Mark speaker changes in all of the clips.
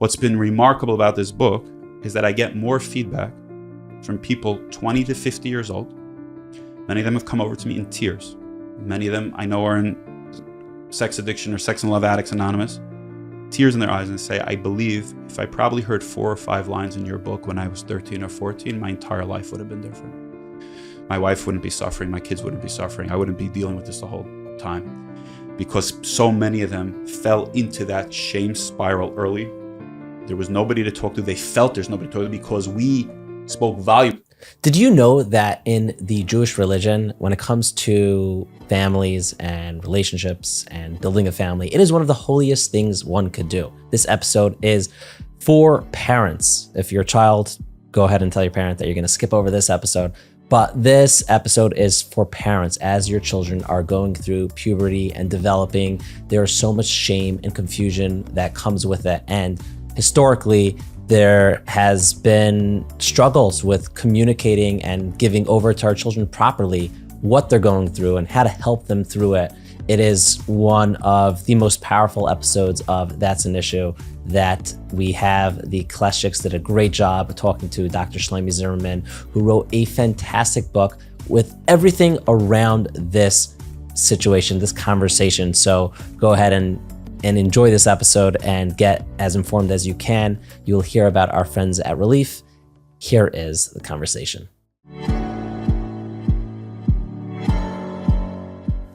Speaker 1: What's been remarkable about this book is that I get more feedback from people 20 to 50 years old. Many of them have come over to me in tears. Many of them I know are in sex addiction or sex and love addicts anonymous. Tears in their eyes, and say, I believe if I probably heard 4 or 5 lines in your book when I was 13 or 14, my entire life would have been different. My wife wouldn't be suffering, my kids wouldn't be suffering, I wouldn't be dealing with this the whole time. Because so many of them fell into that shame spiral early. There was nobody to talk to. They felt there's nobody to talk to because we spoke volume.
Speaker 2: Did you know that in the Jewish religion, when it comes to families and relationships and building a family, it is one of the holiest things one could do. This episode is for parents. If you're a child, go ahead and tell your parent that you're going to skip over this episode. But this episode is for parents. As your children are going through puberty and developing, there is so much shame and confusion that comes with it. And historically, there has been struggles with communicating and giving over to our children properly what they're going through and how to help them through it. It is one of the most powerful episodes of That's an Issue that we have. The Kleshchiks did a great job talking to Dr. Shloimie Zimmerman, who wrote a fantastic book with everything around this situation, this conversation. So go ahead and enjoy this episode and get as informed as you can. You'll hear about our friends at Relief. Here is the conversation.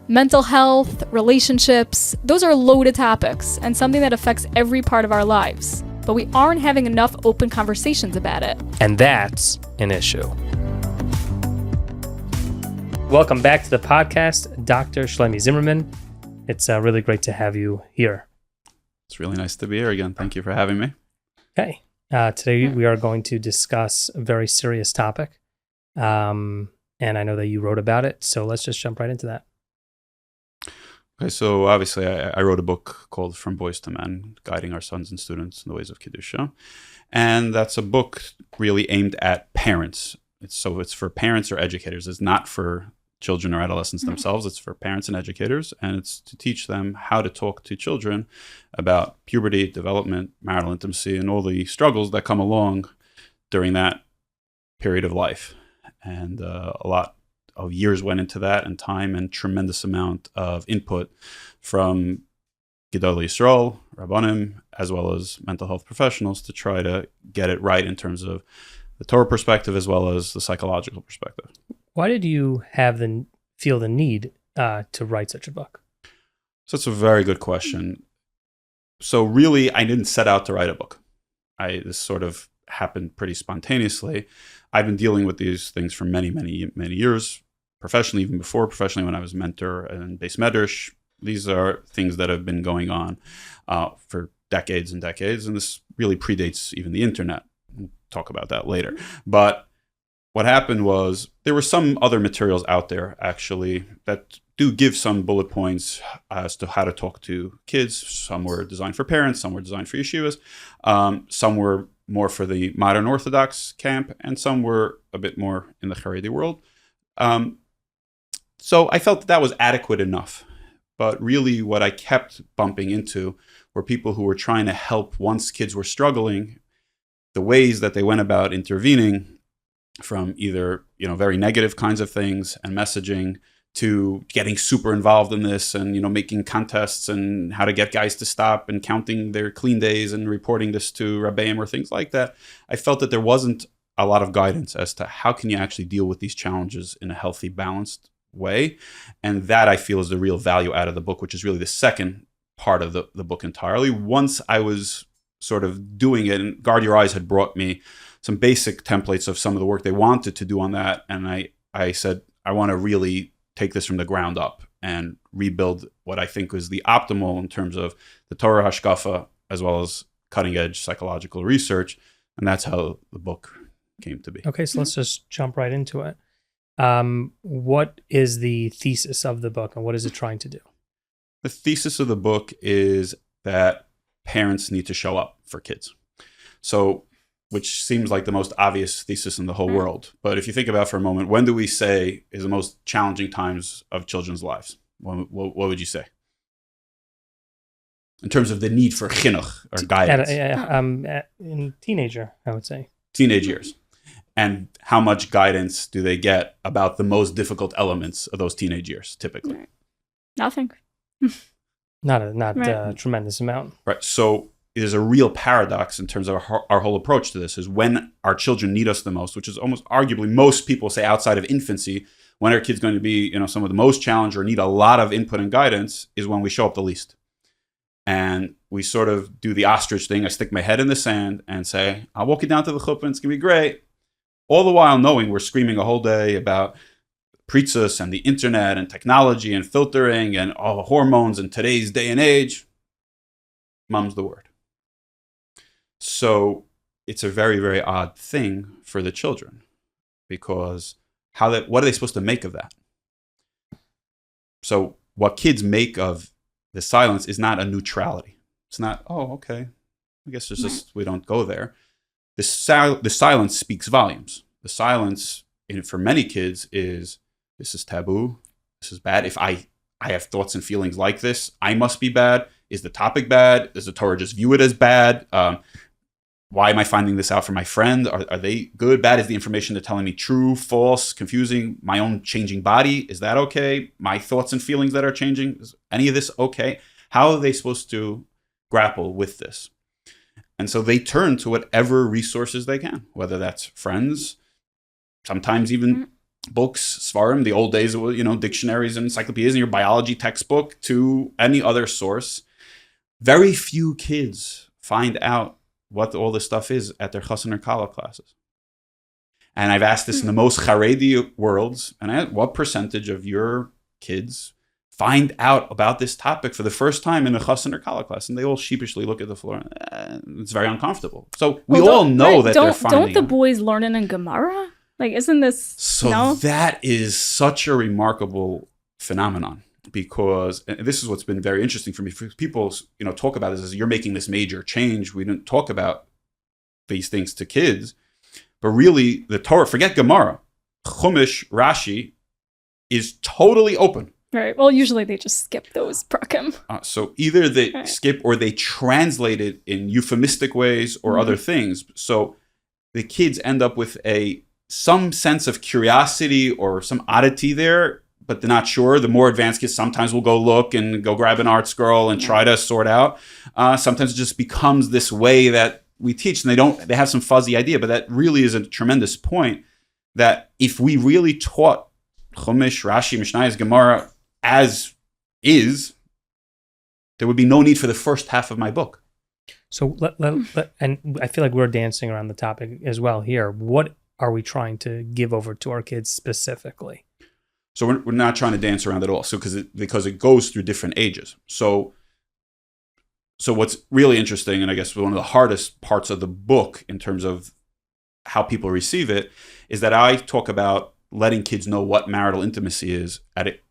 Speaker 3: Mental health, relationships, those are loaded topics and something that affects every part of our lives. But we aren't having enough open conversations about it.
Speaker 4: And that's an issue. Welcome back to the podcast, Dr. Shloimie Zimmerman. It's really great to have you here.
Speaker 1: It's really nice to be here again. Thank you for having me.
Speaker 4: Okay. Today we are going to discuss a very serious topic. And I know that you wrote about it, so let's just jump right into that.
Speaker 1: Okay, so obviously I wrote a book called From Boys to Men, Guiding Our Sons and Students in the Ways of Kedushah. And that's a book really aimed at parents. It's for parents or educators. It's not for children or adolescents themselves. It's for parents and educators, and it's to teach them how to talk to children about puberty, development, marital intimacy, and all the struggles that come along during that period of life. And a lot of years went into that, and time, and tremendous amount of input from Gedolei Yisrael, Rabbanim, as well as mental health professionals to try to get it right in terms of the Torah perspective as well as the psychological perspective.
Speaker 4: Why did you feel the need to write such a book?
Speaker 1: So that's a very good question. So really, I didn't set out to write a book. This sort of happened pretty spontaneously. I've been dealing with these things for many, many, many years, professionally, even before professionally when I was mentor and base medrash. These are things that have been going on for decades and decades, and this really predates even the internet. We'll talk about that later. But what happened was there were some other materials out there actually that do give some bullet points as to how to talk to kids. Some were designed for parents, some were designed for yeshivas, some were more for the modern Orthodox camp, and some were a bit more in the Haredi world. So I felt that was adequate enough. But really what I kept bumping into were people who were trying to help once kids were struggling, the ways that they went about intervening, from either, very negative kinds of things and messaging to getting super involved in this and, making contests and how to get guys to stop and counting their clean days and reporting this to Rabbeim or things like that. I felt that there wasn't a lot of guidance as to how can you actually deal with these challenges in a healthy, balanced way. And that I feel is the real value out of the book, which is really the second part of the book entirely. Once I was sort of doing it, and Guard Your Eyes had brought me some basic templates of some of the work they wanted to do on that. And I said, I want to really take this from the ground up and rebuild what I think was the optimal in terms of the Torah hashkafa, as well as cutting edge psychological research. And that's how the book came to be.
Speaker 4: Okay, so let's just jump right into it. What is the thesis of the book and what is it trying to do?
Speaker 1: The thesis of the book is that parents need to show up for kids. So, which seems like the most obvious thesis in the whole world. But if you think about it for a moment, when do we say is the most challenging times of children's lives? What would you say? in terms of the need for chinuch or guidance.
Speaker 4: In teenager, I would say.
Speaker 1: Teenage years. And how much guidance do they get about the most difficult elements of those teenage years, typically?
Speaker 3: Right. Nothing.
Speaker 4: Not
Speaker 3: Right.
Speaker 4: a tremendous amount.
Speaker 1: Right. So there's a real paradox in terms of our whole approach to this is when our children need us the most, which is almost arguably most people say outside of infancy, when are kids going to be, some of the most challenged or need a lot of input and guidance is when we show up the least. And we sort of do the ostrich thing. I stick my head in the sand and say, I'll walk you down to the chuppah and it's going to be great. All the while knowing we're screaming a whole day about thesis and the internet and technology and filtering and all the hormones in today's day and age. Mum's the word. So it's a very, very odd thing for the children because what are they supposed to make of that? So what kids make of the silence is not a neutrality. It's not, oh, okay, I guess it's just, we don't go there. The silence speaks volumes. The silence for many kids is, this is taboo. This is bad. If I have thoughts and feelings like this, I must be bad. Is the topic bad? Does the Torah just view it as bad? Why am I finding this out from my friend? Are they good, bad? Is the information they're telling me true, false, confusing? My own changing body, is that okay? My thoughts and feelings that are changing, is any of this okay? How are they supposed to grapple with this? And so they turn to whatever resources they can, whether that's friends, sometimes even books, svarim, the old days, dictionaries and encyclopedias in your biology textbook, to any other source. Very few kids find out what all this stuff is at their chassan or kala classes. And I've asked this in the most Haredi worlds, and what percentage of your kids find out about this topic for the first time in a chassan or kala class? And they all sheepishly look at the floor. It's very uncomfortable. So we all know that they're finding
Speaker 3: Don't the boys learn it in Gemara? Like, isn't this...
Speaker 1: So that is such a remarkable phenomenon. Because and this is what's been very interesting for me. People, talk about this as you're making this major change. We didn't talk about these things to kids, but really the Torah, forget Gemara, Chumash, Rashi is totally open.
Speaker 3: Right. Well, usually they just skip those prakim.
Speaker 1: So either they skip or they translate it in euphemistic ways or other things. So the kids end up with some sense of curiosity or some oddity there, but they're not sure. The more advanced kids sometimes will go look and go grab an art scroll and try to sort out. Sometimes it just becomes this way that we teach, and they have some fuzzy idea, but that really is a tremendous point that if we really taught Chumash, Rashi, Mishnayos, Gemara as is, there would be no need for the first half of my book.
Speaker 4: So and I feel like we're dancing around the topic as well here. What are we trying to give over to our kids specifically?
Speaker 1: So we're not trying to dance around at all. So because it goes through different ages. So what's really interesting, and I guess one of the hardest parts of the book in terms of how people receive it, is that I talk about letting kids know what marital intimacy is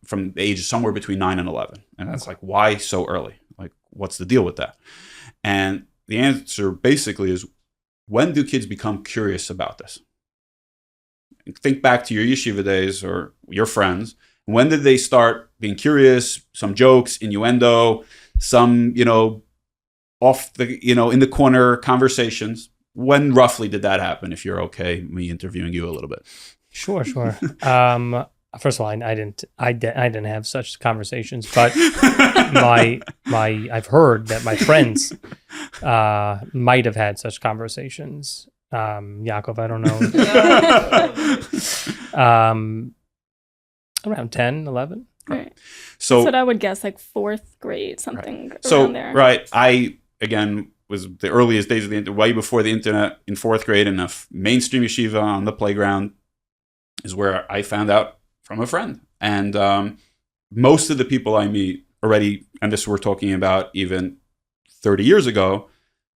Speaker 1: from the age somewhere between 9 and 11. And that's like, why so early? Like, what's the deal with that? And the answer basically is, when do kids become curious about this? Think back to your yeshiva days or your friends. When did they start being curious? Some jokes, innuendo, some, off the, in the corner conversations. When roughly did that happen? If you're okay, me interviewing you a little bit.
Speaker 4: Sure. First of all, I didn't have such conversations, but I've heard that my friends might have had such conversations. Yaakov, I don't know. Around 10, 11.
Speaker 3: Right.
Speaker 1: So
Speaker 3: that's what I would guess, like 4th grade, something around there.
Speaker 1: Right. I, again, was the earliest days of the internet, way before the internet, in 4th grade in a mainstream yeshiva on the playground is where I found out from a friend. And most of the people I meet already, and this we're talking about even 30 years ago,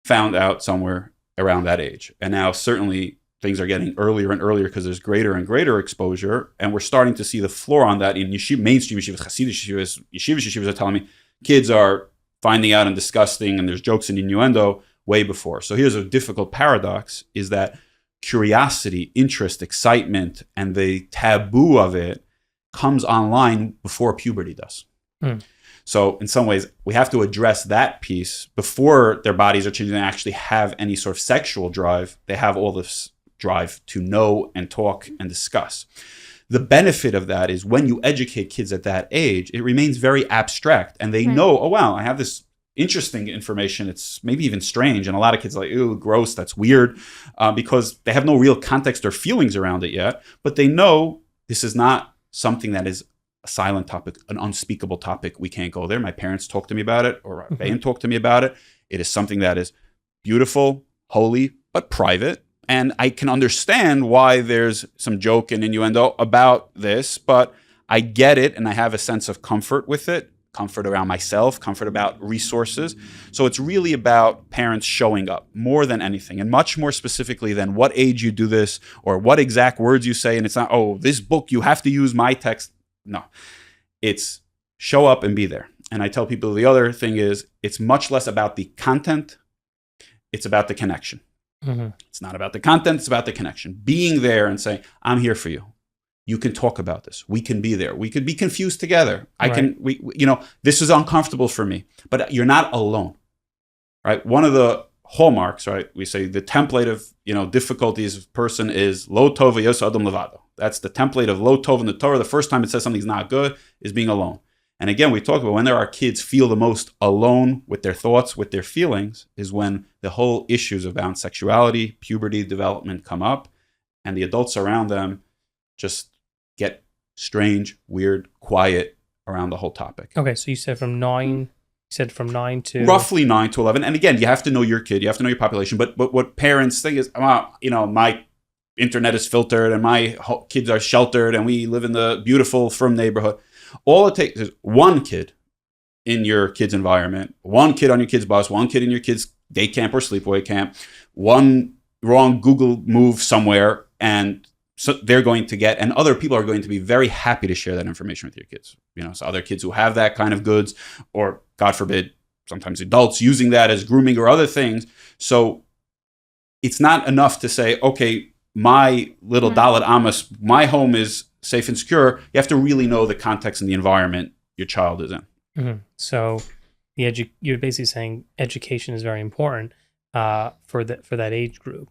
Speaker 1: found out somewhere around that age. And now certainly things are getting earlier and earlier because there's greater and greater exposure. And we're starting to see the floor on that in mainstream yeshivas, Hasidic yeshivas are telling me kids are finding out and discussing, and there's jokes and innuendo way before. So here's a difficult paradox, is that curiosity, interest, excitement, and the taboo of it comes online before puberty does. So in some ways, we have to address that piece before their bodies are changing and actually have any sort of sexual drive. They have all this drive to know and talk and discuss. The benefit of that is when you educate kids at that age, it remains very abstract and they know, oh, wow, I have this interesting information. It's maybe even strange. And a lot of kids are like, ew, gross, that's weird, because they have no real context or feelings around it yet. But they know this is not something that is a silent topic, an unspeakable topic. We can't go there. My parents talked to me about it, or Rabbeim talked to me about it. It is something that is beautiful, holy, but private. And I can understand why there's some joke and innuendo about this, but I get it and I have a sense of comfort with it, comfort around myself, comfort about resources. So it's really about parents showing up more than anything, and much more specifically than what age you do this or what exact words you say. And it's not, oh, this book, you have to use my text. No, it's show up and be there. And I tell people the other thing is it's much less about the content. It's about the connection. Mm-hmm. It's not about the content, it's about the connection. Being there and saying, I'm here for you. You can talk about this. We can be there. We could be confused together. This is uncomfortable for me, but you're not alone, right? One of the hallmarks, right? We say the template of, difficulties of person is lo tova yos adam levado. That's the template of lo tov in the Torah. The first time it says something's not good is being alone. And again, we talk about when our kids feel the most alone with their thoughts, with their feelings, is when the whole issues about sexuality, puberty, development come up, and the adults around them just get strange, weird, quiet around the whole topic.
Speaker 4: Okay, so you said from 9 to...
Speaker 1: Roughly 9 to 11. And again, you have to know your kid, you have to know your population, but what parents think is, my internet is filtered and my kids are sheltered and we live in the beautiful, frum neighborhood. All it takes is one kid in your kid's environment, one kid on your kid's bus, one kid in your kid's day camp or sleepaway camp, one wrong Google move somewhere, and so they're going to get, and other people are going to be very happy to share that information with your kids. So other kids who have that kind of goods, or God forbid, sometimes adults using that as grooming or other things. So it's not enough to say, okay, my little Dalet Amos, my home is safe and secure. You have to really know the context and the environment your child is in.
Speaker 4: Mm-hmm. So you're basically saying education is very important for that age group.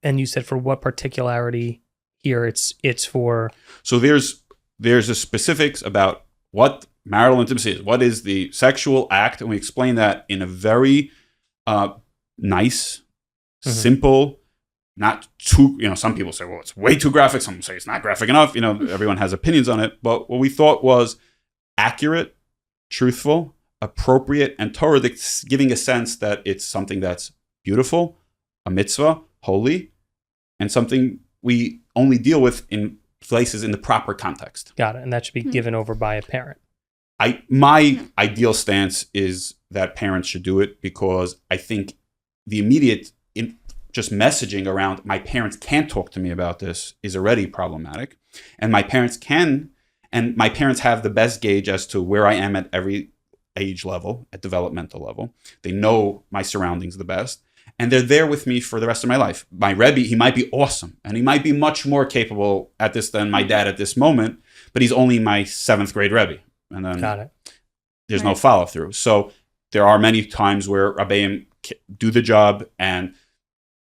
Speaker 4: And you said for what particularity here it's for? So
Speaker 1: there's a specifics about what marital intimacy is. What is the sexual act? And we explain that in a very nice, simple, not too, some people say, well, it's way too graphic. Some say it's not graphic enough. Everyone has opinions on it. But what we thought was accurate, truthful, appropriate, and Torah giving a sense that it's something that's beautiful, a mitzvah, holy, and something we only deal with in places in the proper context.
Speaker 4: Got it. And that should be given over by a parent.
Speaker 1: My ideal stance is that parents should do it, because I think the immediate just messaging around my parents can't talk to me about this is already problematic. And my parents have the best gauge as to where I am at every age level, at developmental level. They know my surroundings the best. And they're there with me for the rest of my life. My Rebbe, he might be awesome, and he might be much more capable at this than my dad at this moment, but he's only my 7th grade Rebbe. And then there's no follow through. So there are many times where Rabbeim do the job,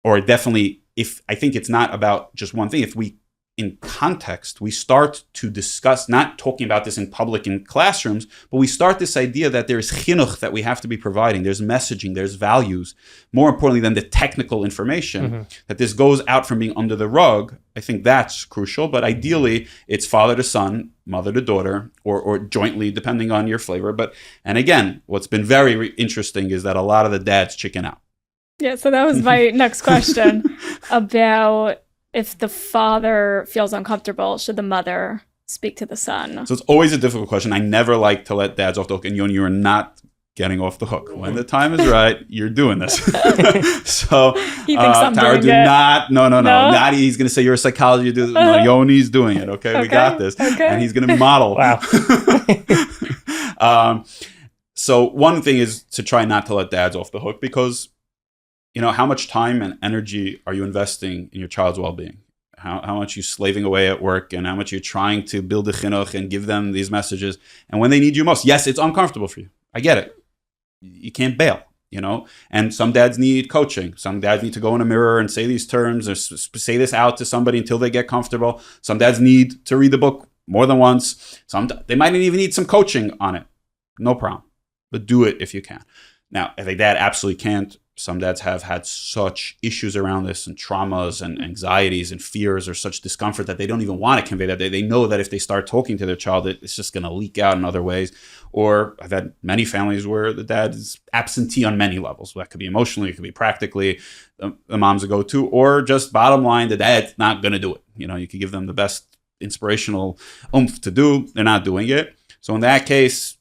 Speaker 1: or definitely, if I think it's not about just one thing. If we, in context, we start to discuss, not talking about this in public in classrooms, but we start this idea that there's chinuch that we have to be providing, there's messaging, there's values, more importantly than the technical information, that this goes out from being under the rug. I think that's crucial, but ideally it's father to son, mother to daughter, or jointly, depending on your flavor. And again, what's been very interesting is that a lot of the dads chicken out.
Speaker 3: Yeah, so that was my next question about if the father feels uncomfortable, should the mother speak to the son?
Speaker 1: So it's always a difficult question. I never like to let dads off the hook, and you are not getting off the hook. When the time is right, you're doing this. So
Speaker 3: he thinks I'm
Speaker 1: Tara,
Speaker 3: doing it.
Speaker 1: No. Not he's going to say you're a psychologist. You do this. No, Yoni's doing it. Okay, we got this.
Speaker 3: Okay.
Speaker 1: And he's going to model.
Speaker 4: Wow.
Speaker 1: So one thing is to try not to let dads off the hook, because how much time and energy are you investing in your child's well-being? how much you're slaving away at work and how much you're trying to build a chinuch and give them these messages. And when they need you most, yes, it's uncomfortable for you. I get it. You can't bail, and some dads need coaching. Some dads need to go in a mirror and say these terms or say this out to somebody until they get comfortable. Some dads need to read the book more than once. They might even need some coaching on it. No problem. But do it if you can. Now, if a dad absolutely can't, some dads have had such issues around this and traumas and anxieties and fears or such discomfort that they don't even want to convey that. They know that if they start talking to their child, it's just going to leak out in other ways. Or I've had many families where the dad is absentee on many levels. That could be emotionally, it could be practically, the mom's a go-to, or just bottom line, the dad's not going to do it. You could give them the best inspirational oomph to do. They're not doing it. So in that case,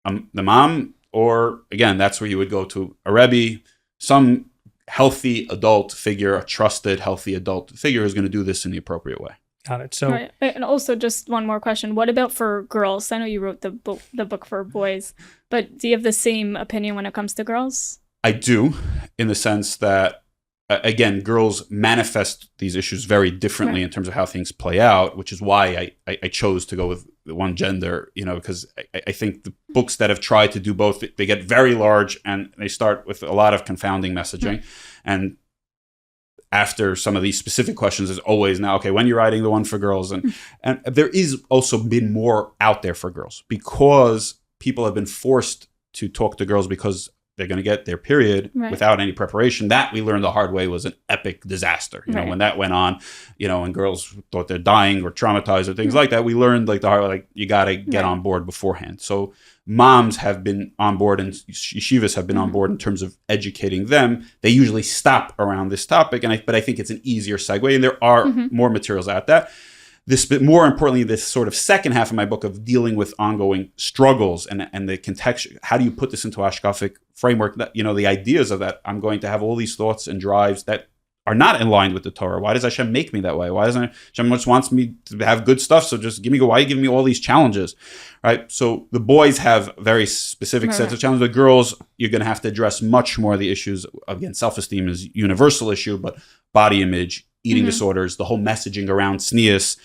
Speaker 1: the mom, or again, that's where you would go to a Rebbe, some healthy adult figure, a trusted, healthy adult figure is going to do this in the appropriate way.
Speaker 4: Got it. So,
Speaker 3: right. And also, just one more question: what about for girls? I know you wrote the book for boys, but do you have the same opinion when it comes to girls?
Speaker 1: I do, in the sense that, again, girls manifest these issues very differently in terms of how things play out, which is why I chose to go with one gender, because I think the books that have tried to do both, they get very large and they start with a lot of confounding messaging. And after some of these specific questions, there's always now, okay, when you're writing the one for girls. And there is also been more out there for girls because people have been forced to talk to girls because they're going to get their period without any preparation. That we learned the hard way was an epic disaster. You know, when that went on, and girls thought they're dying or traumatized or things like that, we learned the hard way, you got to get on board beforehand. So moms have been on board and yeshivas have been on board in terms of educating them. They usually stop around this topic, but I think it's an easier segue, and there are more materials at that. More importantly, this sort of second half of my book of dealing with ongoing struggles and the contextual, how do you put this into hashkafic framework? That the ideas of that, I'm going to have all these thoughts and drives that are not in line with the Torah. Why does Hashem make me that way? Why doesn't Hashem just wants me to have good stuff? So just why are you giving me all these challenges, right? So the boys have very specific sets of challenges. The girls, you're going to have to address much more of the issues. Again, self-esteem is a universal issue, but body image, eating disorders, the whole messaging around tznius,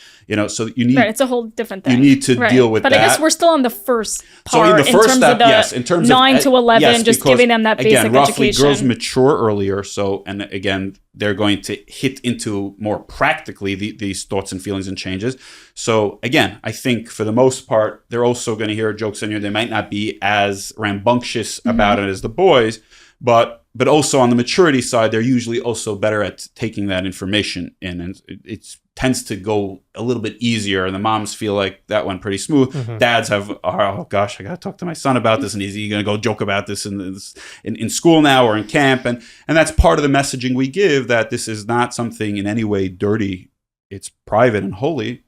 Speaker 1: so you need... Right,
Speaker 3: it's a whole different thing.
Speaker 1: You need to deal with that.
Speaker 3: But I guess we're still on the first part.
Speaker 1: So in the first step,
Speaker 3: in terms of 9 to 11, just because, giving them that basic
Speaker 1: again, roughly,
Speaker 3: education.
Speaker 1: Girls mature earlier, and again, they're going to hit into more practically these thoughts and feelings and changes. So again, I think for the most part, they're also going to hear jokes in here. They might not be as rambunctious about it as the boys, but also on the maturity side, they're usually also better at taking that information in, and it tends to go a little bit easier. And the moms feel like that went pretty smooth. Dads have, oh gosh, I got to talk to my son about this, and is he going to go joke about this in school now or in camp? And that's part of the messaging we give, that this is not something in any way dirty. It's private and holy.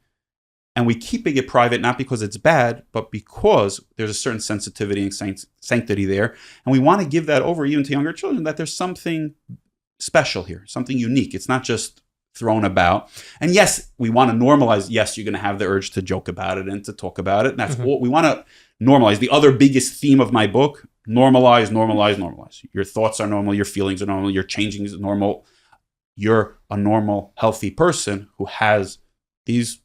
Speaker 1: And we keeping it private, not because it's bad, but because there's a certain sensitivity and sanctity there. And we want to give that over even to younger children, that there's something special here, something unique. It's not just thrown about. And yes, we want to normalize. Yes, you're going to have the urge to joke about it and to talk about it. And that's what we want to normalize. The other biggest theme of my book, normalize, normalize, normalize. Your thoughts are normal. Your feelings are normal. Your changing is normal. You're a normal, healthy person who has these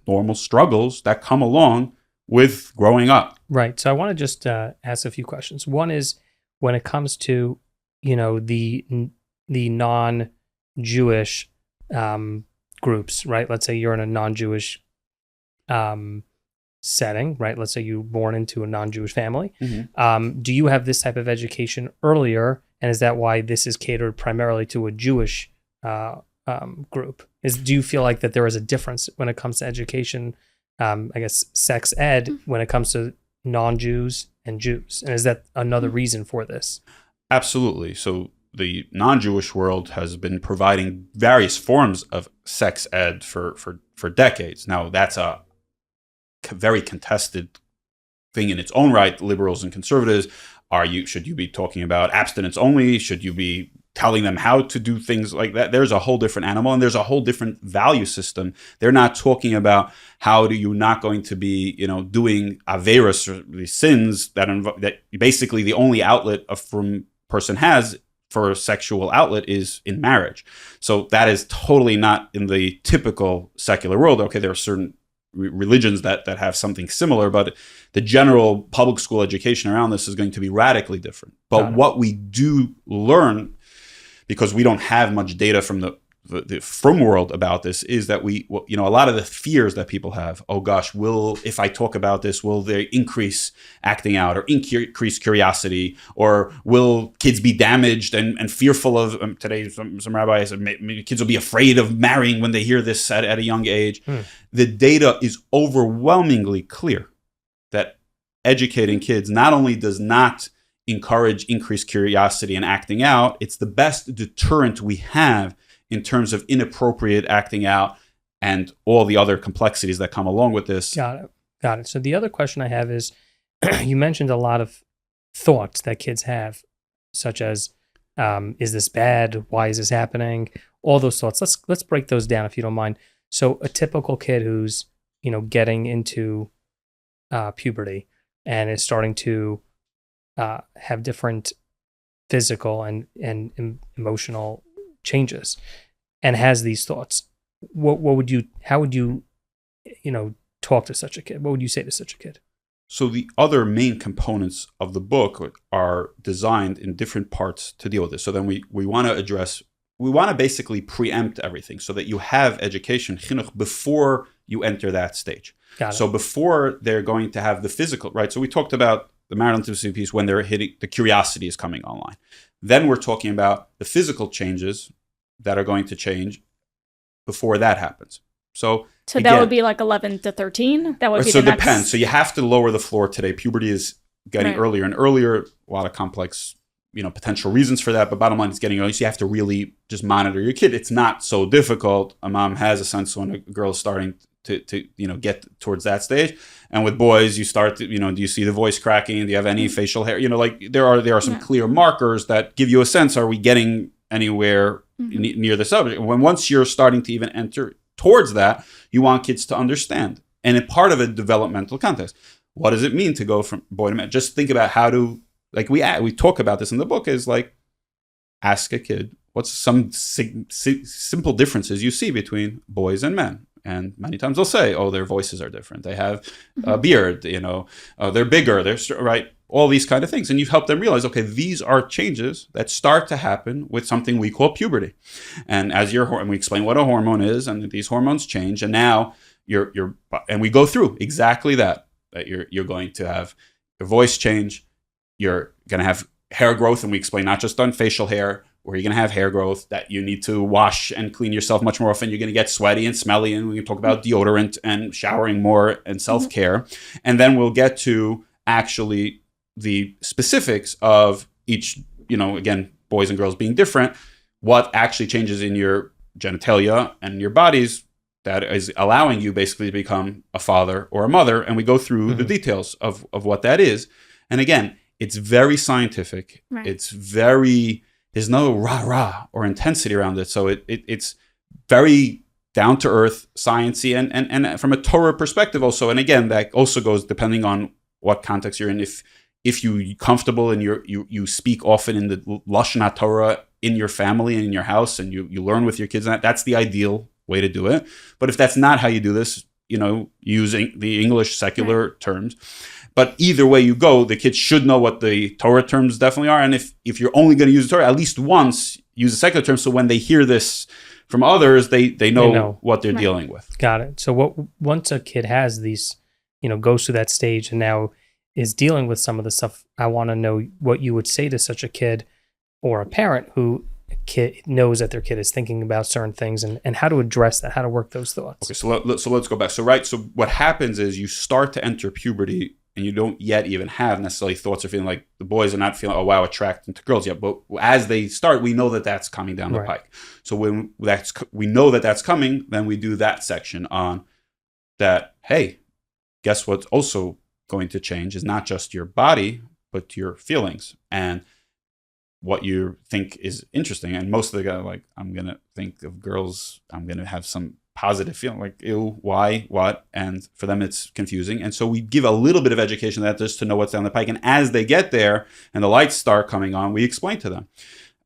Speaker 1: normal struggles that come along with growing up.
Speaker 4: Right. So I want to just ask a few questions. One is, when it comes to, the non-Jewish groups, right? Let's say you're in a non-Jewish setting, right? Let's say you're born into a non-Jewish family. Do you have this type of education earlier? And is that why this is catered primarily to a Jewish group? Do you feel like that there is a difference when it comes to education, I guess sex ed, when it comes to non-Jews and Jews? And is that another reason for this?
Speaker 1: Absolutely. So the non-Jewish world has been providing various forms of sex ed for decades. Now, that's a very contested thing in its own right. Liberals and conservatives, should you be talking about abstinence only? Should you be telling them how to do things like that? There's a whole different animal, and there's a whole different value system. They're not talking about how do you not going to be, doing averos or the sins that basically the only outlet a person has for a sexual outlet is in marriage. So that is totally not in the typical secular world. Okay, there are certain religions that have something similar, but the general public school education around this is going to be radically different. But what we do learn, because we don't have much data from the frum world about this, is that a lot of the fears that people have, oh gosh, if I talk about this, will they increase acting out or increase curiosity, or will kids be damaged and fearful of, today some rabbis said maybe kids will be afraid of marrying when they hear this at a young age. The data is overwhelmingly clear that educating kids not only does not encourage increased curiosity and acting out, it's the best deterrent we have in terms of inappropriate acting out and all the other complexities that come along with this.
Speaker 4: Got it. So the other question I have is, you mentioned a lot of thoughts that kids have, such as, is this bad? Why is this happening? All those thoughts. Let's break those down if you don't mind. So a typical kid who's, getting into puberty and is starting to have different physical and emotional changes and has these thoughts, how would you talk to such a kid? What would you say to such a kid?
Speaker 1: So the other main components of the book are designed in different parts to deal with this. So then we want to basically preempt everything so that you have education, chinuch, before you enter that stage. So before they're going to have the physical, right? So we talked about the marital intimacy piece when they're hitting, the curiosity is coming online. Then we're talking about the physical changes that are going to change before that happens. So again,
Speaker 3: that would be like 11 to 13? That would be
Speaker 1: so
Speaker 3: the
Speaker 1: it depends. So you have to lower the floor today. Puberty is getting earlier and earlier. A lot of complex, potential reasons for that. But bottom line, it's getting early. So you have to really just monitor your kid. It's not so difficult. A mom has a sense when a girl is starting to get towards that stage. And with boys, you start to, do you see the voice cracking? Do you have any facial hair? There are some clear markers that give you a sense, are we getting anywhere near the subject? Once you're starting to even enter towards that, you want kids to understand. And a part of a developmental context. What does it mean to go from boy to man? Just think about how to, we talk about this in the book, is ask a kid, what's some simple differences you see between boys and men? And many times they'll say, oh, their voices are different. They have a beard, they're bigger, they're right, all these kind of things. And you help them realize, okay, these are changes that start to happen with something we call puberty. And and we explain what a hormone is, and these hormones change. And now and we go through exactly that you're going to have your voice change, you're going to have hair growth, and we explain not just on facial hair, where you're going to have hair growth, that you need to wash and clean yourself much more often. You're going to get sweaty and smelly, and we can talk about deodorant and showering more and self-care. And then we'll get to actually the specifics of each, again, boys and girls being different, what actually changes in your genitalia and your bodies that is allowing you basically to become a father or a mother. And we go through the details of what that is. And again, it's very scientific. Right. There's no rah-rah or intensity around it. So it's very down-to-earth, sciencey, and from a Torah perspective also. And again, that also goes depending on what context you're in. If you're comfortable and you speak often in the Lashon HaTorah in your family and in your house, and you learn with your kids, that's the ideal way to do it. But if that's not how you do this, using the English secular terms. But either way you go, the kids should know what the Torah terms definitely are. And if you're only going to use the Torah, at least once use the secular terms. So when they hear this from others, they know what they're dealing with.
Speaker 4: Got it. So once a kid has these, goes through that stage and now is dealing with some of the stuff, I want to know what you would say to such a kid or a parent who knows that their kid is thinking about certain things, and how to address that, how to work those thoughts.
Speaker 1: Okay, so let's go back. So what happens is you start to enter puberty, and you don't yet even have necessarily thoughts or feeling like the boys are not feeling, oh, wow, attracted to girls yet. But as they start, we know that that's coming down the pike. So when we know that that's coming, then we do that section on that, hey, guess what's also going to change is not just your body, but your feelings and what you think is interesting. And most of the guys I'm going to think of girls, I'm going to have some positive feeling, like, ew, why, what? And for them, it's confusing. And so we give a little bit of education that just to know what's down the pike. And as they get there and the lights start coming on, we explain to them.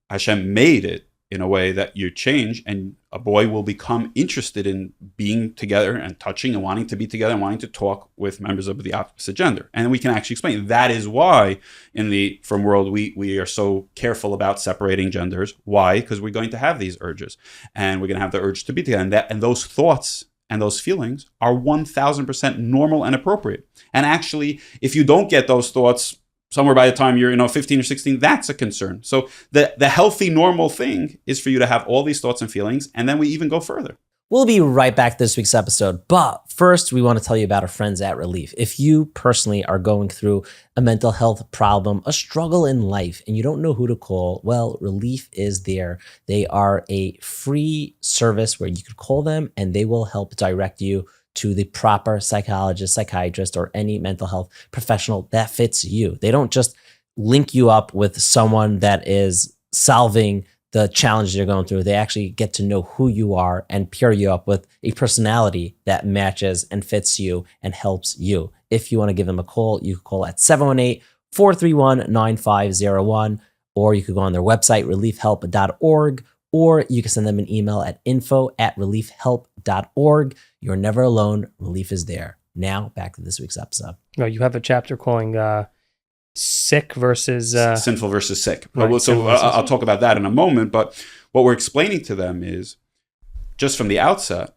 Speaker 1: Hashem made it in a way that you change, and a boy will become interested in being together and touching and wanting to be together and wanting to talk with members of the opposite gender. And we can actually explain that is why in the From world we are so careful about separating genders. Why? Because we're going to have these urges, and we're going to have the urge to be together, and those thoughts and those feelings are 1000% normal and appropriate. And actually, if you don't get those thoughts somewhere by the time you're 15 or 16, that's a concern. So the healthy, normal thing is for you to have all these thoughts and feelings, and then we even go further.
Speaker 2: We'll be right back this week's episode, but first we want to tell you about our friends at Relief. If you personally are going through a mental health problem, a struggle in life, and you don't know who to call, well, Relief is there. They are a free service where you could call them and they will help direct you to the proper psychologist, psychiatrist, or any mental health professional that fits you. They don't just link you up with someone that is solving the challenges you're going through. They actually get to know who you are and pair you up with a personality that matches and fits you and helps you. If you want to give them a call, you can call at 718-431-9501, or you could go on their website, reliefhelp.org, or you can send them an email at info@reliefhelp.org. You're never alone. Relief is there. Now, back to this week's episode.
Speaker 4: No, you have a chapter calling sick versus
Speaker 1: sinful versus sick.
Speaker 4: Right,
Speaker 1: So I'll talk about that in a moment. But what we're explaining to them is, just from the outset,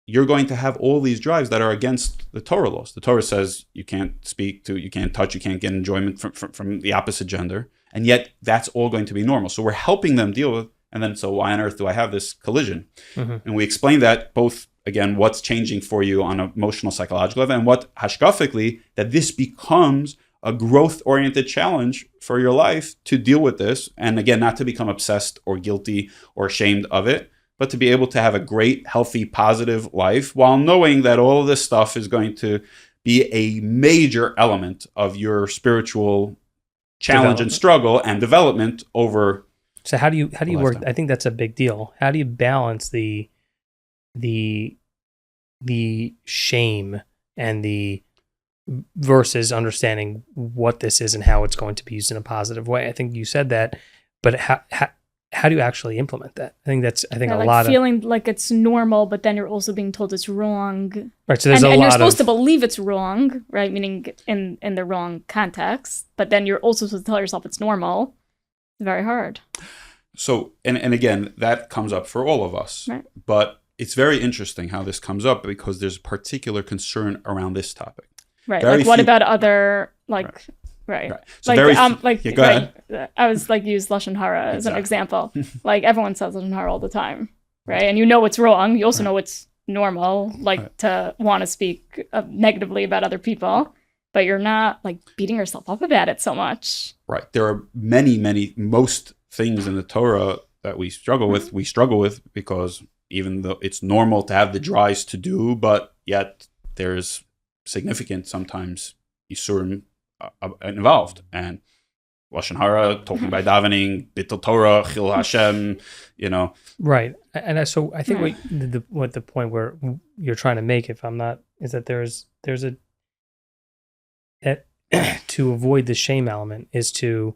Speaker 1: you're going to have all these drives that are against the Torah laws. The Torah says you can't speak to, you can't touch, you can't get enjoyment from the opposite gender. And yet that's all going to be normal. So we're helping them deal with, and then so why on earth do I have this collision?
Speaker 4: Mm-hmm.
Speaker 1: And we explain that both, again, what's changing for you on an emotional, psychological level, and what hashkafically, that this becomes a growth-oriented challenge for your life to deal with this. And again, not to become obsessed or guilty or ashamed of it, but to be able to have a great, healthy, positive life while knowing that all of this stuff is going to be a major element of your spiritual challenge and struggle and development over.
Speaker 4: So how do you work?
Speaker 1: lifetime.
Speaker 4: I think that's a big deal. How do you balance the shame and the versus understanding what this is and how it's going to be used in a positive way? I think you said that, but how do you actually implement that? I think
Speaker 3: Yeah,
Speaker 4: a lot
Speaker 3: feeling like it's normal, but then you're also being told it's wrong.
Speaker 4: Right. So there's
Speaker 3: and
Speaker 4: a lot
Speaker 3: you're supposed
Speaker 4: of
Speaker 3: to believe it's wrong, right? Meaning in the wrong context. But then you're also supposed to tell yourself it's normal. It's very hard.
Speaker 1: So, and again, that comes up for all of us.
Speaker 3: Right.
Speaker 1: But it's very interesting how this comes up because there's particular concern around this topic.
Speaker 3: Right.
Speaker 1: Very
Speaker 3: Like what
Speaker 1: few-
Speaker 3: about other Right.
Speaker 1: So
Speaker 3: Like
Speaker 1: yeah, go ahead.
Speaker 3: I was like use Lashon Hara as an example. Like everyone says Lashon Hara all the time, right? And you know it's wrong. You also know it's normal, like to want to speak negatively about other people, but you're not like beating yourself up about it so much.
Speaker 1: Right. There are most things in the Torah that we struggle with. We struggle with because even though it's normal to have the drives to do, but yet there's significant sometimes isurim involved, and Lashon Hara, talking by davening, bittul Torah, chil Hashem,
Speaker 4: right. And so I think what the point where you're trying to make, if I'm not, is that there's that to avoid the shame element is to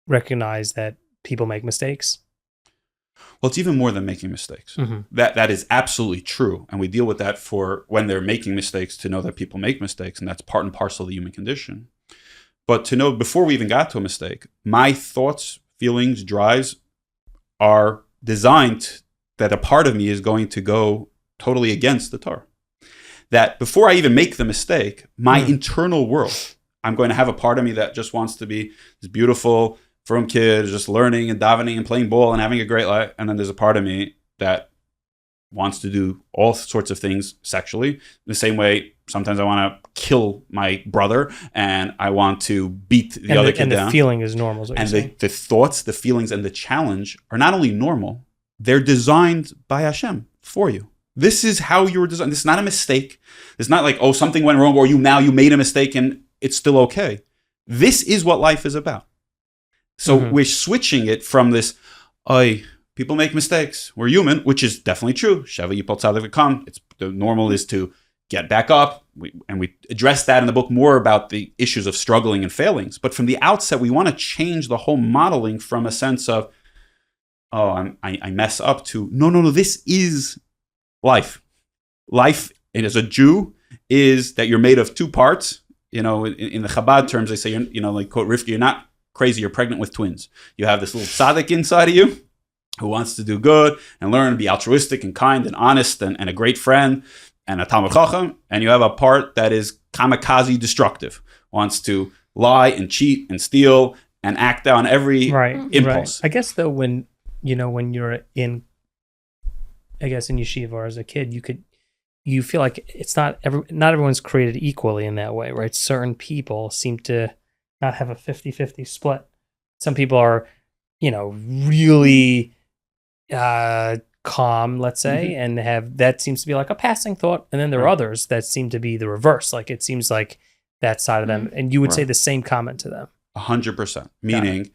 Speaker 4: recognize that people make mistakes.
Speaker 1: Well, it's even more than making mistakes.
Speaker 4: Mm-hmm.
Speaker 1: That is absolutely true. And we deal with that for when they're making mistakes, to know that people make mistakes, and that's part and parcel of the human condition. But to know before we even got to a mistake, my thoughts, feelings, drives are designed that a part of me is going to go totally against the Torah. That before I even make the mistake, my internal world, I'm going to have a part of me that just wants to be this beautiful, from kids, just learning and davening and playing ball and having a great life. And then there's a part of me that wants to do all sorts of things sexually. The same way, sometimes I want to kill my brother and I want to beat the other kid down.
Speaker 4: And the feeling is normal. Is what
Speaker 1: and
Speaker 4: you're saying.
Speaker 1: the thoughts, the feelings, and the challenge are not only normal, they're designed by Hashem for you. This is how you were designed. This is not a mistake. It's not like, oh, something went wrong or you made a mistake and it's still okay. This is what life is about. So we're switching it from this, people make mistakes, we're human, which is definitely true. Sheva Yipol Tzadik V'Kam. The normal is to get back up. And we address that in the book more about the issues of struggling and failings. But from the outset, we want to change the whole modeling from a sense of, oh, I mess up, to no, this is life. Life, and as a Jew, is that you're made of two parts. In the Chabad terms, they say, like quote Rivka, you're not crazy, you're pregnant with twins. You have this little tzaddik inside of you who wants to do good and learn and be altruistic and kind and honest and a great friend and a Talmud Chacham. And you have a part that is kamikaze destructive, wants to lie and cheat and steal and act on every impulse.
Speaker 4: Right. I guess though, when you're in yeshiva or as a kid, you feel like it's not everyone's created equally in that way, right? Certain people seem to not have a 50-50 split. Some people are, really calm, let's say, and that seems to be like a passing thought. And then there are others that seem to be the reverse. Like it seems like that side of them. And you would say the same comment to them.
Speaker 1: 100%. Meaning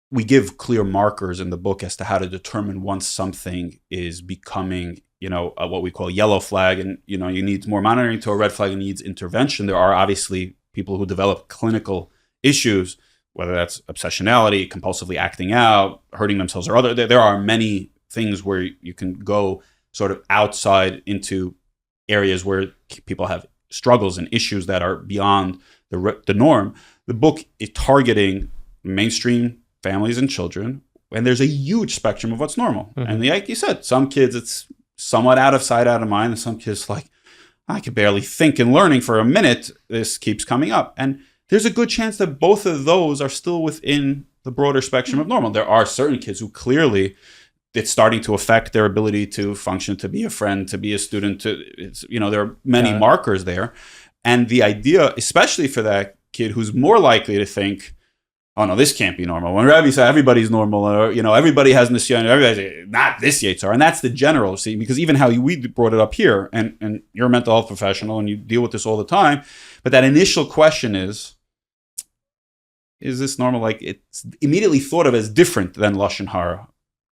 Speaker 1: we give clear markers in the book as to how to determine once something is becoming, what we call a yellow flag, and, you need more monitoring, to a red flag and needs intervention. There are obviously people who develop clinical issues, whether that's obsessionality, compulsively acting out, hurting themselves, or other. There are many things where you can go sort of outside into areas where people have struggles and issues that are beyond the norm. The book is targeting mainstream families and children, and there's a huge spectrum of what's normal. And like you said, some kids it's somewhat out of sight, out of mind, and some kids like, I could barely think and learning for a minute, this keeps coming up. And there's a good chance that both of those are still within the broader spectrum of normal. There are certain kids who clearly it's starting to affect their ability to function, to be a friend, to be a student. There are many markers there. And the idea, especially for that kid who's more likely to think, oh no, this can't be normal. When Rabbi said everybody's normal, or everybody has nisyan, everybody's not this Yetzirah. And that's the general, see, because even how we brought it up here, and you're a mental health professional and you deal with this all the time, but that initial question is this normal? Like, it's immediately thought of as different than Lashon Hara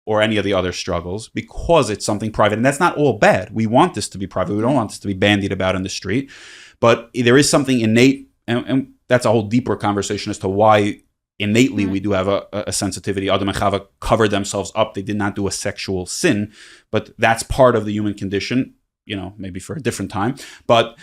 Speaker 1: or any of the other struggles because it's something private. And that's not all bad. We want this to be private. We don't want this to be bandied about in the street. But there is something innate, and that's a whole deeper conversation as to why innately we do have a sensitivity. Adam and Chava covered themselves up. They did not do a sexual sin, but that's part of the human condition, maybe for a different time. But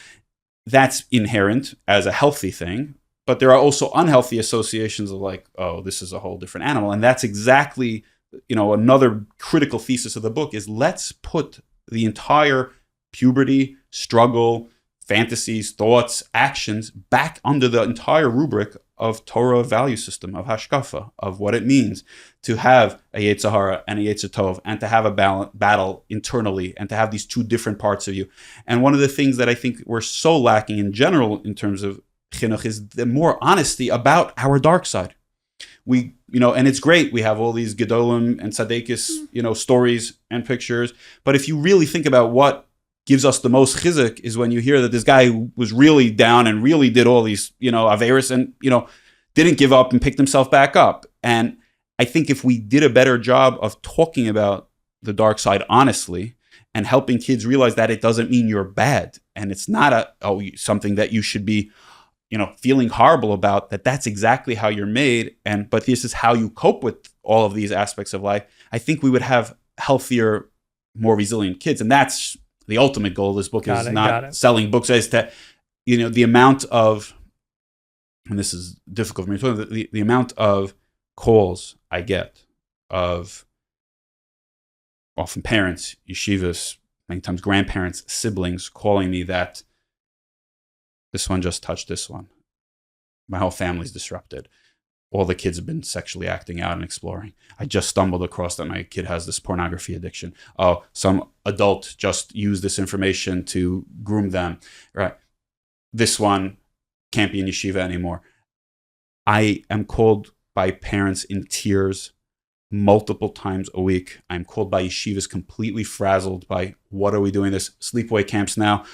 Speaker 1: that's inherent as a healthy thing. But there are also unhealthy associations of like, oh, this is a whole different animal. And that's exactly, another critical thesis of the book is let's put the entire puberty, struggle, fantasies, thoughts, actions back under the entire rubric of Torah value system, of hashkafa, of what it means to have a Yetzer Hara and a Yetzer Tov, and to have a battle internally, and to have these two different parts of you. And one of the things that I think we're so lacking in general in terms of chinuch is the more honesty about our dark side. We, and it's great. We have all these Gedolim and Tzadekis, stories and pictures. But if you really think about what gives us the most chizuk is when you hear that this guy was really down and really did all these, averis and, didn't give up and picked himself back up. And I think if we did a better job of talking about the dark side honestly and helping kids realize that it doesn't mean you're bad and it's not something that you should be, feeling horrible about, that's exactly how you're made. But this is how you cope with all of these aspects of life. I think we would have healthier, more resilient kids. And that's the ultimate goal of this book, is not selling books, as to, the amount of, and this is difficult for me to talk, the amount of calls I get of often parents, yeshivas, many times grandparents, siblings calling me that this one just touched this one. My whole family's disrupted. All the kids have been sexually acting out and exploring. I just stumbled across that my kid has this pornography addiction. Oh, some adult just used this information to groom them. Right. This one can't be in yeshiva anymore. I am called by parents in tears multiple times a week. I'm called by yeshivas completely frazzled by, what are we doing this? Sleepaway camps now.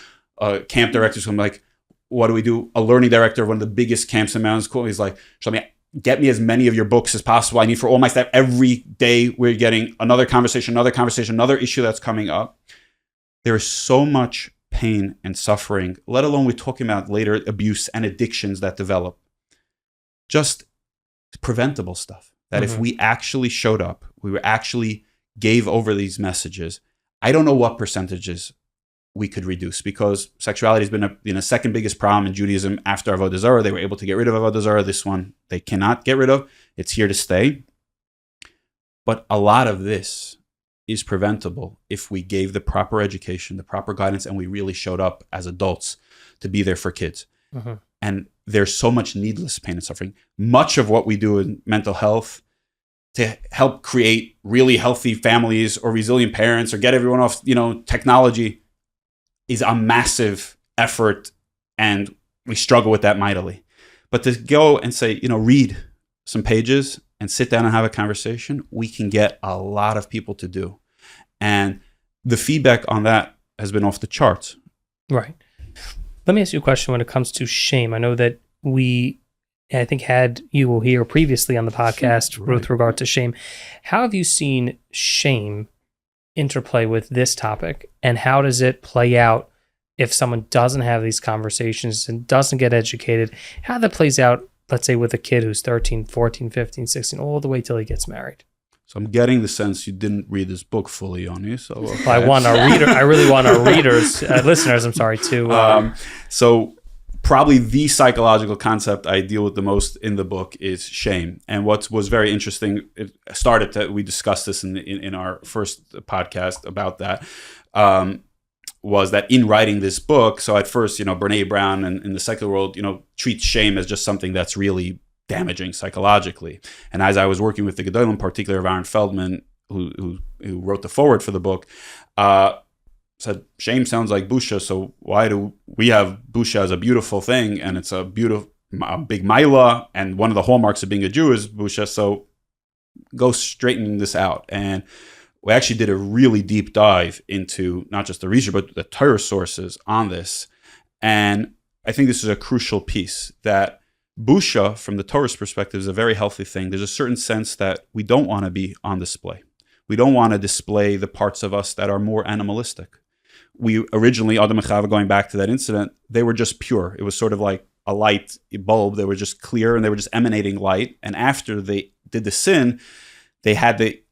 Speaker 1: Camp directors, I'm like, what do we do? A learning director of one of the biggest camps in mountains called me. He's like, Shloimie, get me as many of your books as possible. I need for all my staff. Every day we're getting another conversation, another issue that's coming up. There is so much pain and suffering, let alone we're talking about later abuse and addictions that develop. Just preventable stuff. That if we actually showed up, we were actually gave over these messages, I don't know what percentages we could reduce, because sexuality has been a second biggest problem in Judaism after Avodah Zarah. They were able to get rid of Avodah Zarah. This one they cannot get rid of. It's here to stay. But a lot of this is preventable if we gave the proper education, the proper guidance, and we really showed up as adults to be there for kids. And there's so much needless pain and suffering. Much of what we do in mental health to help create really healthy families or resilient parents or get everyone off, technology is a massive effort, and we struggle with that mightily. But to go and say, read some pages and sit down and have a conversation, we can get a lot of people to do. And the feedback on that has been off the charts.
Speaker 4: Right. Let me ask you a question when it comes to shame. I know that I think had you here previously on the podcast with regard to shame. How have you seen shame interplay with this topic, and how does it play out if someone doesn't have these conversations and doesn't get educated? How that plays out, let's say, with a kid who's 13, 14, 15, 16, all the way till he gets married.
Speaker 1: So I'm getting the sense you didn't read this book fully, Yoni. So okay.
Speaker 4: I really want our readers, listeners, to.
Speaker 1: So probably the psychological concept I deal with the most in the book is shame. And what was very interesting, we discussed this in our first podcast about that, was that in writing this book, so at first, Brene Brown and in the secular world, treats shame as just something that's really damaging psychologically. And as I was working with the Gedolim, in particular of Aaron Feldman, who wrote the foreword for the book, said, shame sounds like busha, so why do we have busha as a beautiful thing? And it's a big maila, and one of the hallmarks of being a Jew is busha, so go straighten this out. And we actually did a really deep dive into not just the research, but the Torah sources on this. And I think this is a crucial piece, that busha, from the Torah's perspective, is a very healthy thing. There's a certain sense that we don't want to be on display. We don't want to display the parts of us that are more animalistic. We originally, Adam and Chava, going back to that incident, they were just pure. It was sort of like a light bulb. They were just clear and they were just emanating light. And after they did the sin, they had the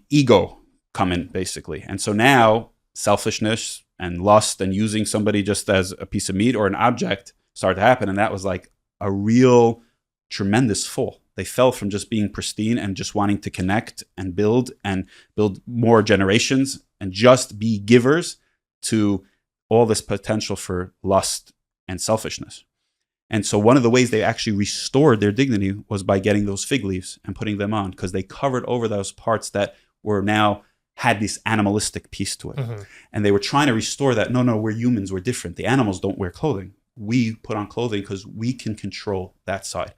Speaker 1: ego come in, basically. And so now selfishness and lust and using somebody just as a piece of meat or an object started to happen. And that was like a real tremendous fall. They fell from just being pristine and just wanting to connect and build more generations and just be givers, to all this potential for lust and selfishness. And so one of the ways they actually restored their dignity was by getting those fig leaves and putting them on, because they covered over those parts that were now had this animalistic piece to it. And they were trying to restore that. No, we're humans, we're different. The animals don't wear clothing. We put on clothing because we can control that side.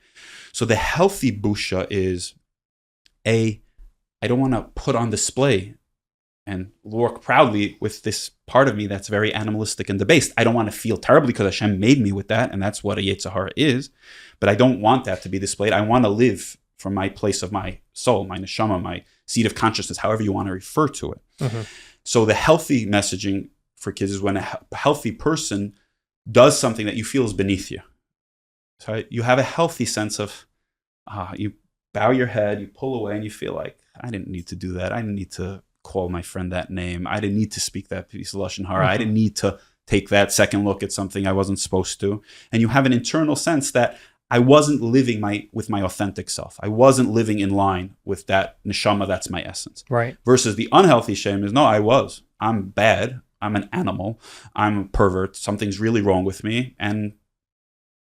Speaker 1: So the healthy busha is, I don't want to put on display and walk proudly with this part of me that's very animalistic and debased. I don't want to feel terribly because Hashem made me with that, and that's what a Yetzer Hara is. But I don't want that to be displayed. I want to live from my place of my soul, my neshama, my seat of consciousness, however you want to refer to it. So the healthy messaging for kids is when a healthy person does something that you feel is beneath you. So you have a healthy sense of, you bow your head, you pull away, and you feel like, I didn't need to do that. I didn't need to call my friend that name. I didn't need to speak that piece of Lashon Hara. I didn't need to take that second look at something I wasn't supposed to. And you have an internal sense that I wasn't living with my authentic self. I wasn't living in line with that neshama, that's my essence.
Speaker 4: Right.
Speaker 1: Versus the unhealthy shame is, no, I was. I'm bad. I'm an animal. I'm a pervert. Something's really wrong with me. And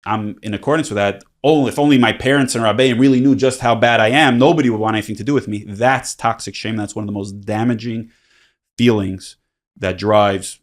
Speaker 1: I'm in accordance with that. Oh, if only my parents and Rabbeim really knew just how bad I am, nobody would want anything to do with me. That's toxic shame. That's one of the most damaging feelings that drives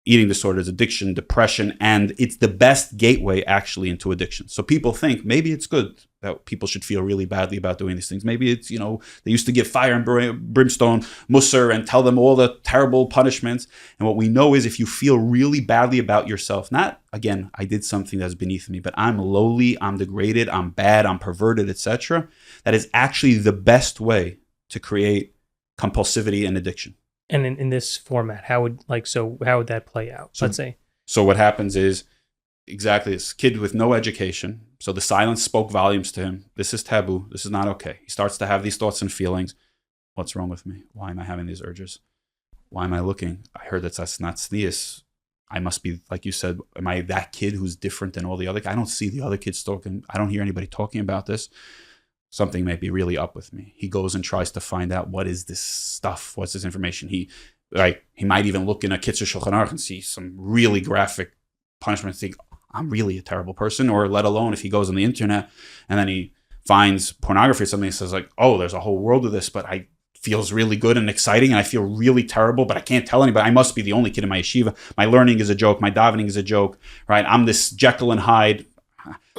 Speaker 1: eating disorders, addiction, depression, and it's the best gateway actually into addiction. So people think maybe it's good that people should feel really badly about doing these things. Maybe it's, they used to give fire and brimstone, musar, and tell them all the terrible punishments. And what we know is if you feel really badly about yourself, not, again, I did something that's beneath me, but I'm lowly, I'm degraded, I'm bad, I'm perverted, etc., that is actually the best way to create compulsivity and addiction.
Speaker 4: And in this format, how would that play out? Let's say.
Speaker 1: So what happens is exactly this kid with no education. So the silence spoke volumes to him. This is taboo. This is not okay. He starts to have these thoughts and feelings. What's wrong with me? Why am I having these urges? Why am I looking? I heard that's not thesis. I must be, like you said, am I that kid who's different than all the other? I don't see the other kids talking. I don't hear anybody talking about this. Something may be really up with me. He goes and tries to find out, what is this stuff? What's this information? He might even look in a Kitzur Shulchan Aruch and see some really graphic punishment and think, I'm really a terrible person. Or let alone if he goes on the internet and then he finds pornography or something, he says like, oh, there's a whole world of this, but I feels really good and exciting and I feel really terrible, but I can't tell anybody. I must be the only kid in my yeshiva. My learning is a joke. My davening is a joke, right? I'm this Jekyll and Hyde.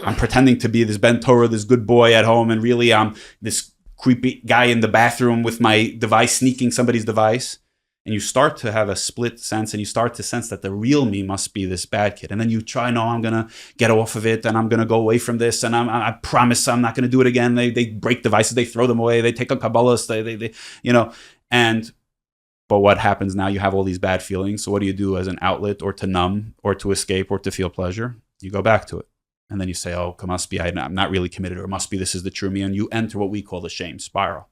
Speaker 1: I'm pretending to be this Ben Torah, this good boy at home, and really I'm this creepy guy in the bathroom with my device, sneaking somebody's device. And you start to have a split sense, and you start to sense that the real me must be this bad kid. And then you try, no, I'm going to get off of it, and I'm going to go away from this, and I promise I'm not going to do it again. They break devices, they throw them away, they take a Kabbalahist, but what happens now? You have all these bad feelings. So what do you do as an outlet, or to numb, or to escape, or to feel pleasure? You go back to it. And then you say, oh, must be, I'm not really committed, or must be, this is the true me. And you enter what we call the shame spiral.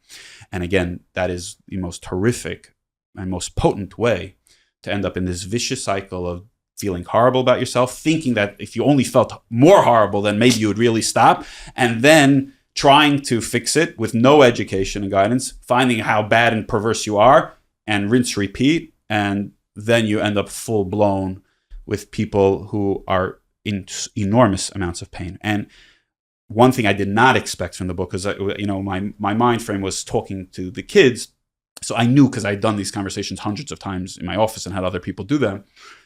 Speaker 1: And again, that is the most horrific and most potent way to end up in this vicious cycle of feeling horrible about yourself, thinking that if you only felt more horrible, then maybe you would really stop, and then trying to fix it with no education and guidance, finding how bad and perverse you are, and rinse, repeat, and then you end up full blown with people who are in enormous amounts of pain. And one thing I did not expect from the book is, my mind frame was talking to the kids. So I knew, because I'd done these conversations hundreds of times in my office and had other people do them,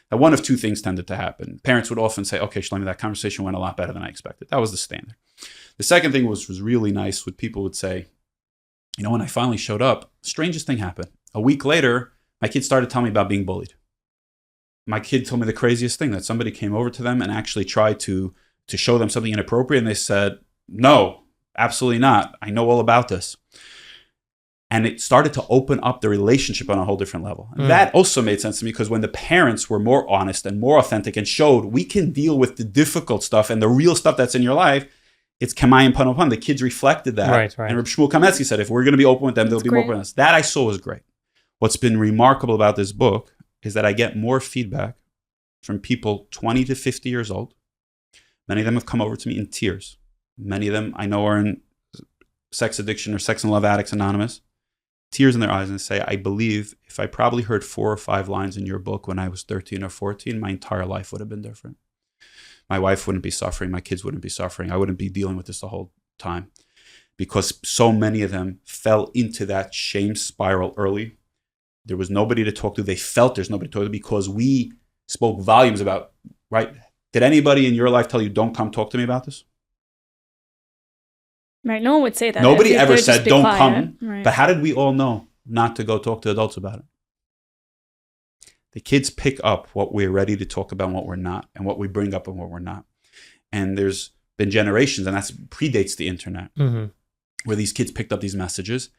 Speaker 1: that one of two things tended to happen. Parents would often say, okay, Shloimie, that conversation went a lot better than I expected. That was the standard. The second thing was really nice, when people would say, when I finally showed up, strangest thing happened. A week later, my kid started telling me about being bullied. My kid told me the craziest thing, that somebody came over to them and actually tried to show them something inappropriate. And they said, no, absolutely not. I know all about this. And it started to open up the relationship on a whole different level. And that also made sense to me, because when the parents were more honest and more authentic and showed we can deal with the difficult stuff and the real stuff that's in your life, it's kamayim pan upon. The kids reflected that.
Speaker 4: Right.
Speaker 1: And Reb Shmuel Kametsky said, if we're going to be open with them, they'll be more open with us. That I saw was great. What's been remarkable about this book is that I get more feedback from people 20 to 50 years old. Many of them have come over to me in tears. Many of them I know are in sex addiction or sex and love addicts anonymous. Tears in their eyes, and say, I believe if I probably heard 4 or 5 lines in your book when I was 13 or 14, my entire life would have been different. My wife wouldn't be suffering. My kids wouldn't be suffering. I wouldn't be dealing with this the whole time, because so many of them fell into that shame spiral early. There was nobody to talk to. They felt there's nobody to talk to, because we spoke volumes about, right? Did anybody in your life tell you, don't come talk to me about this?
Speaker 3: Right, no one would say that.
Speaker 1: Nobody ever said, don't come.
Speaker 3: Right.
Speaker 1: But how did we all know not to go talk to adults about it? The kids pick up what we're ready to talk about and what we're not, and what we bring up and what we're not. And there's been generations, and that predates the internet, where these kids picked up these messages,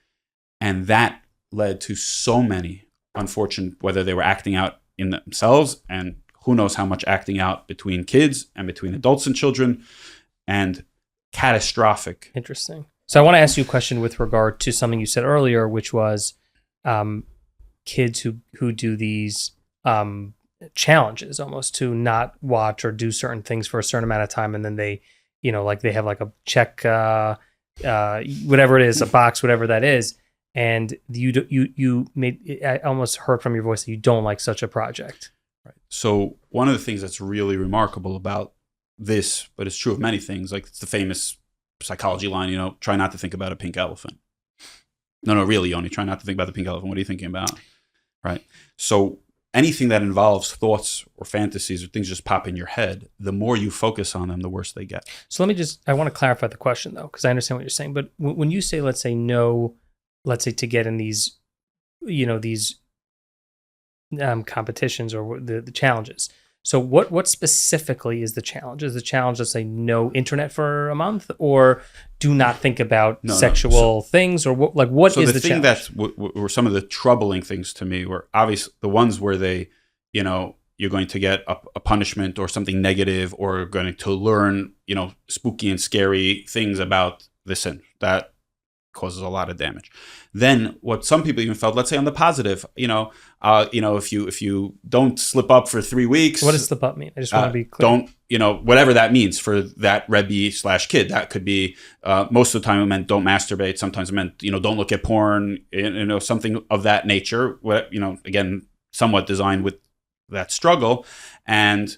Speaker 1: and that led to so many unfortunate, whether they were acting out in themselves, and who knows how much acting out between kids and between adults and children, and catastrophic.
Speaker 4: Interesting. So I want to ask you a question with regard to something you said earlier, which was kids who do these challenges, almost, to not watch or do certain things for a certain amount of time, and then they, they have like a check, whatever it is, a box, whatever that is, and you made. I almost heard from your voice that you don't like such a project.
Speaker 1: Right. So one of the things that's really remarkable about this, but it's true of many things, like it's the famous psychology line, try not to think about a pink elephant. No, really, Yoni, try not to think about the pink elephant. What are you thinking about? Right. So anything that involves thoughts or fantasies or things just pop in your head, the more you focus on them, the worse they get.
Speaker 4: So I want to clarify the question, though, because I understand what you're saying. But when you say, let's say to get in these, these competitions or the challenges, So what specifically is the challenge? Is the challenge to say no internet for a month, or do not think about sexual things, or what is the
Speaker 1: thing
Speaker 4: challenge?
Speaker 1: that were some of the troubling things to me were obviously the ones where they, you're going to get a punishment or something negative, or going to learn, spooky and scary things about the sin. That causes a lot of damage. Then what some people even felt, let's say on the positive, if you don't slip up for 3 weeks.
Speaker 4: What does slip up mean? I just want to be clear.
Speaker 1: Don't, whatever that means for that Rebbe/kid. That could be, most of the time it meant don't masturbate. Sometimes it meant, don't look at porn, something of that nature. Again, somewhat designed with that struggle and,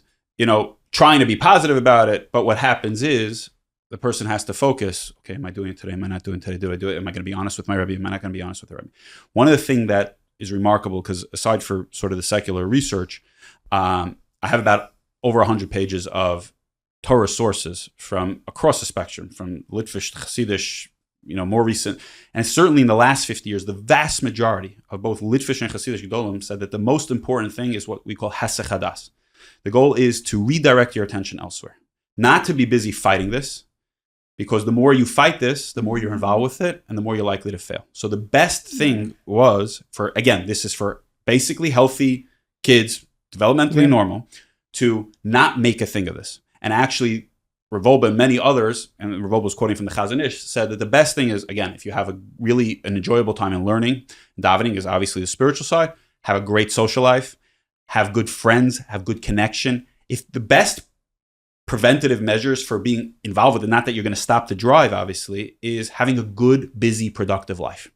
Speaker 1: trying to be positive about it. But what happens is, the person has to focus. Okay, am I doing it today? Am I not doing it today? Do I do it? Am I going to be honest with my Rebbe? Am I not going to be honest with the Rebbe? One of the things that is remarkable, because aside for sort of the secular research, I have about over 100 pages of Torah sources from across the spectrum, from Litvish to Hasidish, more recent. And certainly in the last 50 years, the vast majority of both Litvish and Hasidish Gedolim said that the most important thing is what we call Hesech Hadas. The goal is to redirect your attention elsewhere, not to be busy fighting this, because the more you fight this, the more you're involved with it, and the more you're likely to fail. So the best thing was this is for basically healthy kids, developmentally normal, to not make a thing of this. And actually, Revolba and many others, and Revolba was quoting from the Chazon Ish, said that the best thing is, again, if you have an enjoyable time in learning, davening is obviously the spiritual side, have a great social life, have good friends, have good connection. If the best preventative measures for being involved with it, not that you're going to stop the drive, obviously, is having a good, busy, productive life.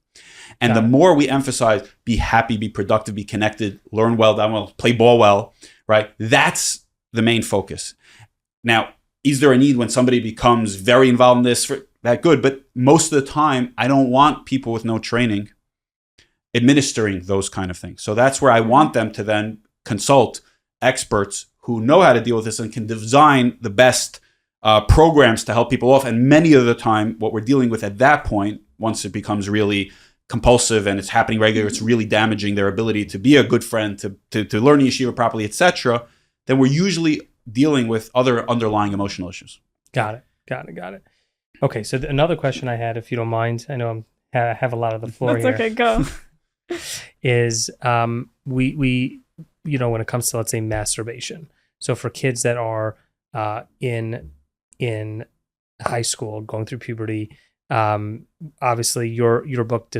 Speaker 1: And the more we emphasize, be happy, be productive, be connected, learn well, down well, play ball well, right? That's the main focus. Now, is there a need when somebody becomes very involved in this for that good? But most of the time, I don't want people with no training administering those kind of things. So that's where I want them to then consult experts who know how to deal with this and can design the best programs to help people off. And many of the time, what we're dealing with at that point, once it becomes really compulsive and it's happening regularly, it's really damaging their ability to be a good friend, to learn yeshiva properly, etc., then we're usually dealing with other underlying emotional issues.
Speaker 4: Got it. Okay, so another question I had, if you don't mind, I know I have a lot of the floor
Speaker 3: That's
Speaker 4: here.
Speaker 3: okay, go.
Speaker 4: Is we when it comes to, let's say, masturbation. So for kids that are in high school, going through puberty, obviously your book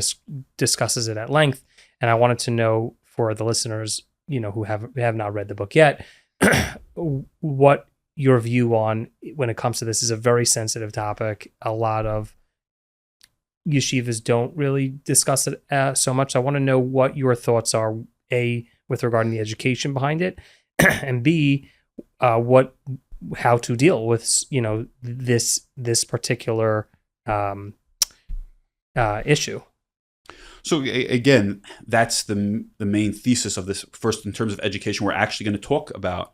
Speaker 4: discusses it at length, and I wanted to know for the listeners, who have not read the book yet, what your view on when it comes to this is a very sensitive topic. A lot of yeshivas don't really discuss it so much. So I want to know what your thoughts are, A, with regarding the education behind it, and B, how to deal with this particular issue.
Speaker 1: So again, that's the main thesis of this. First, in terms of education, we're actually going to talk about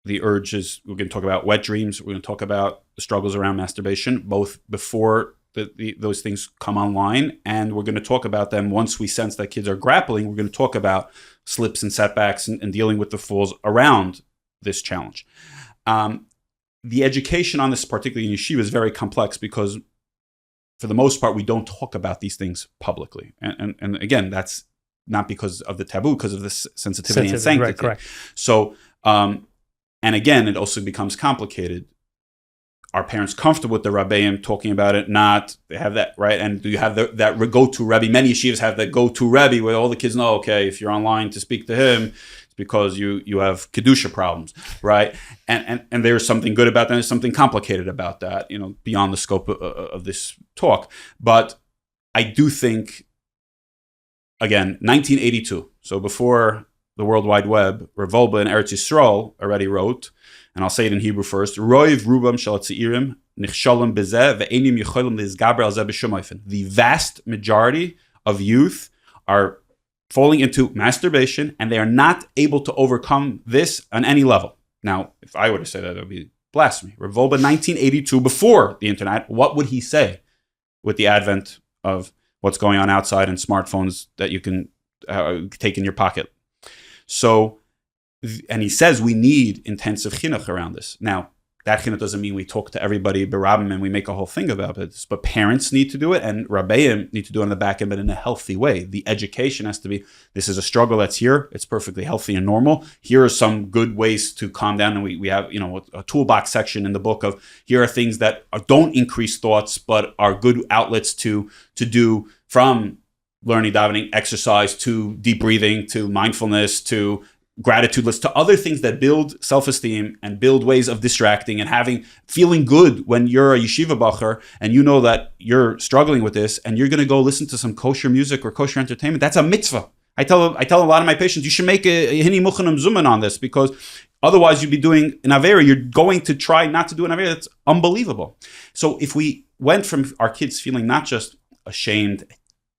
Speaker 1: the urges. We're going to talk about wet dreams. We're going to talk about the struggles around masturbation, both before those things come online, and we're going to talk about them once we sense that kids are grappling. We're going to talk about slips and setbacks and dealing with the falls around this challenge. The education on this, particularly in yeshiva, is very complex because, for the most part, we don't talk about these things publicly. And again, that's not because of the taboo, because of the sensitivity and sanctity.
Speaker 4: Right, correct.
Speaker 1: So, and again, it also becomes complicated. Are parents comfortable with the Rabbeim talking about it? Not. They have that, right? And do you have that go-to Rebbe? Many yeshivas have that go-to Rebbe where all the kids know, okay, if you're online to speak to him, it's because you have kedushah problems, right? And there's something good about that. There's something complicated about that, beyond the scope of this talk. But I do think, again, 1982, so before the World Wide Web, Revolba in Eretz Yisrael already wrote, and I'll say it in Hebrew first, Roiv Rubam Shel Tzeirim Nichshalom Bezeh Ve'enim Yecholim Lizgaber Al Zeh B'Shum Ofen. The vast majority of youth are falling into masturbation, and they are not able to overcome this on any level. Now, if I were to say that, it would be blasphemy. Revolba 1982, before the internet, what would he say with the advent of what's going on outside and smartphones that you can take in your pocket? So And he says we need intensive chinuch around this. Now, that chinuch doesn't mean we talk to everybody, berabim, and we make a whole thing about it. But parents need to do it, and rabbeim need to do it on the back end, but in a healthy way. The education has to be, this is a struggle that's here. It's perfectly healthy and normal. Here are some good ways to calm down. And we have, a toolbox section in the book of, here are things that don't increase thoughts, but are good outlets to do, from learning davening, exercise, to deep breathing, to mindfulness, to gratitude list, to other things that build self-esteem and build ways of distracting and feeling good when you're a yeshiva bacher and you know that you're struggling with this and you're going to go listen to some kosher music or kosher entertainment. That's a mitzvah. I tell a lot of my patients, you should make a hini muchanim zuman on this, because otherwise you'd be doing an avera. You're going to try not to do an avera. That's unbelievable. So if we went from our kids feeling not just ashamed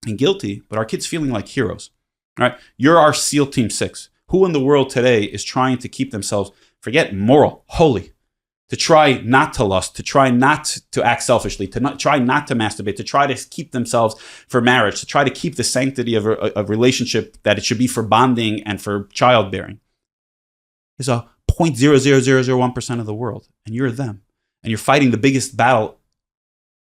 Speaker 1: and guilty, but our kids feeling like heroes, right? You're our SEAL Team 6. Who in the world today is trying to keep themselves, forget moral, holy, to try not to lust, to try not to act selfishly, to try not to masturbate, to try to keep themselves for marriage, to try to keep the sanctity of a relationship that it should be for bonding and for childbearing? There's a 0.00001% of the world, and you're them. And you're fighting the biggest battle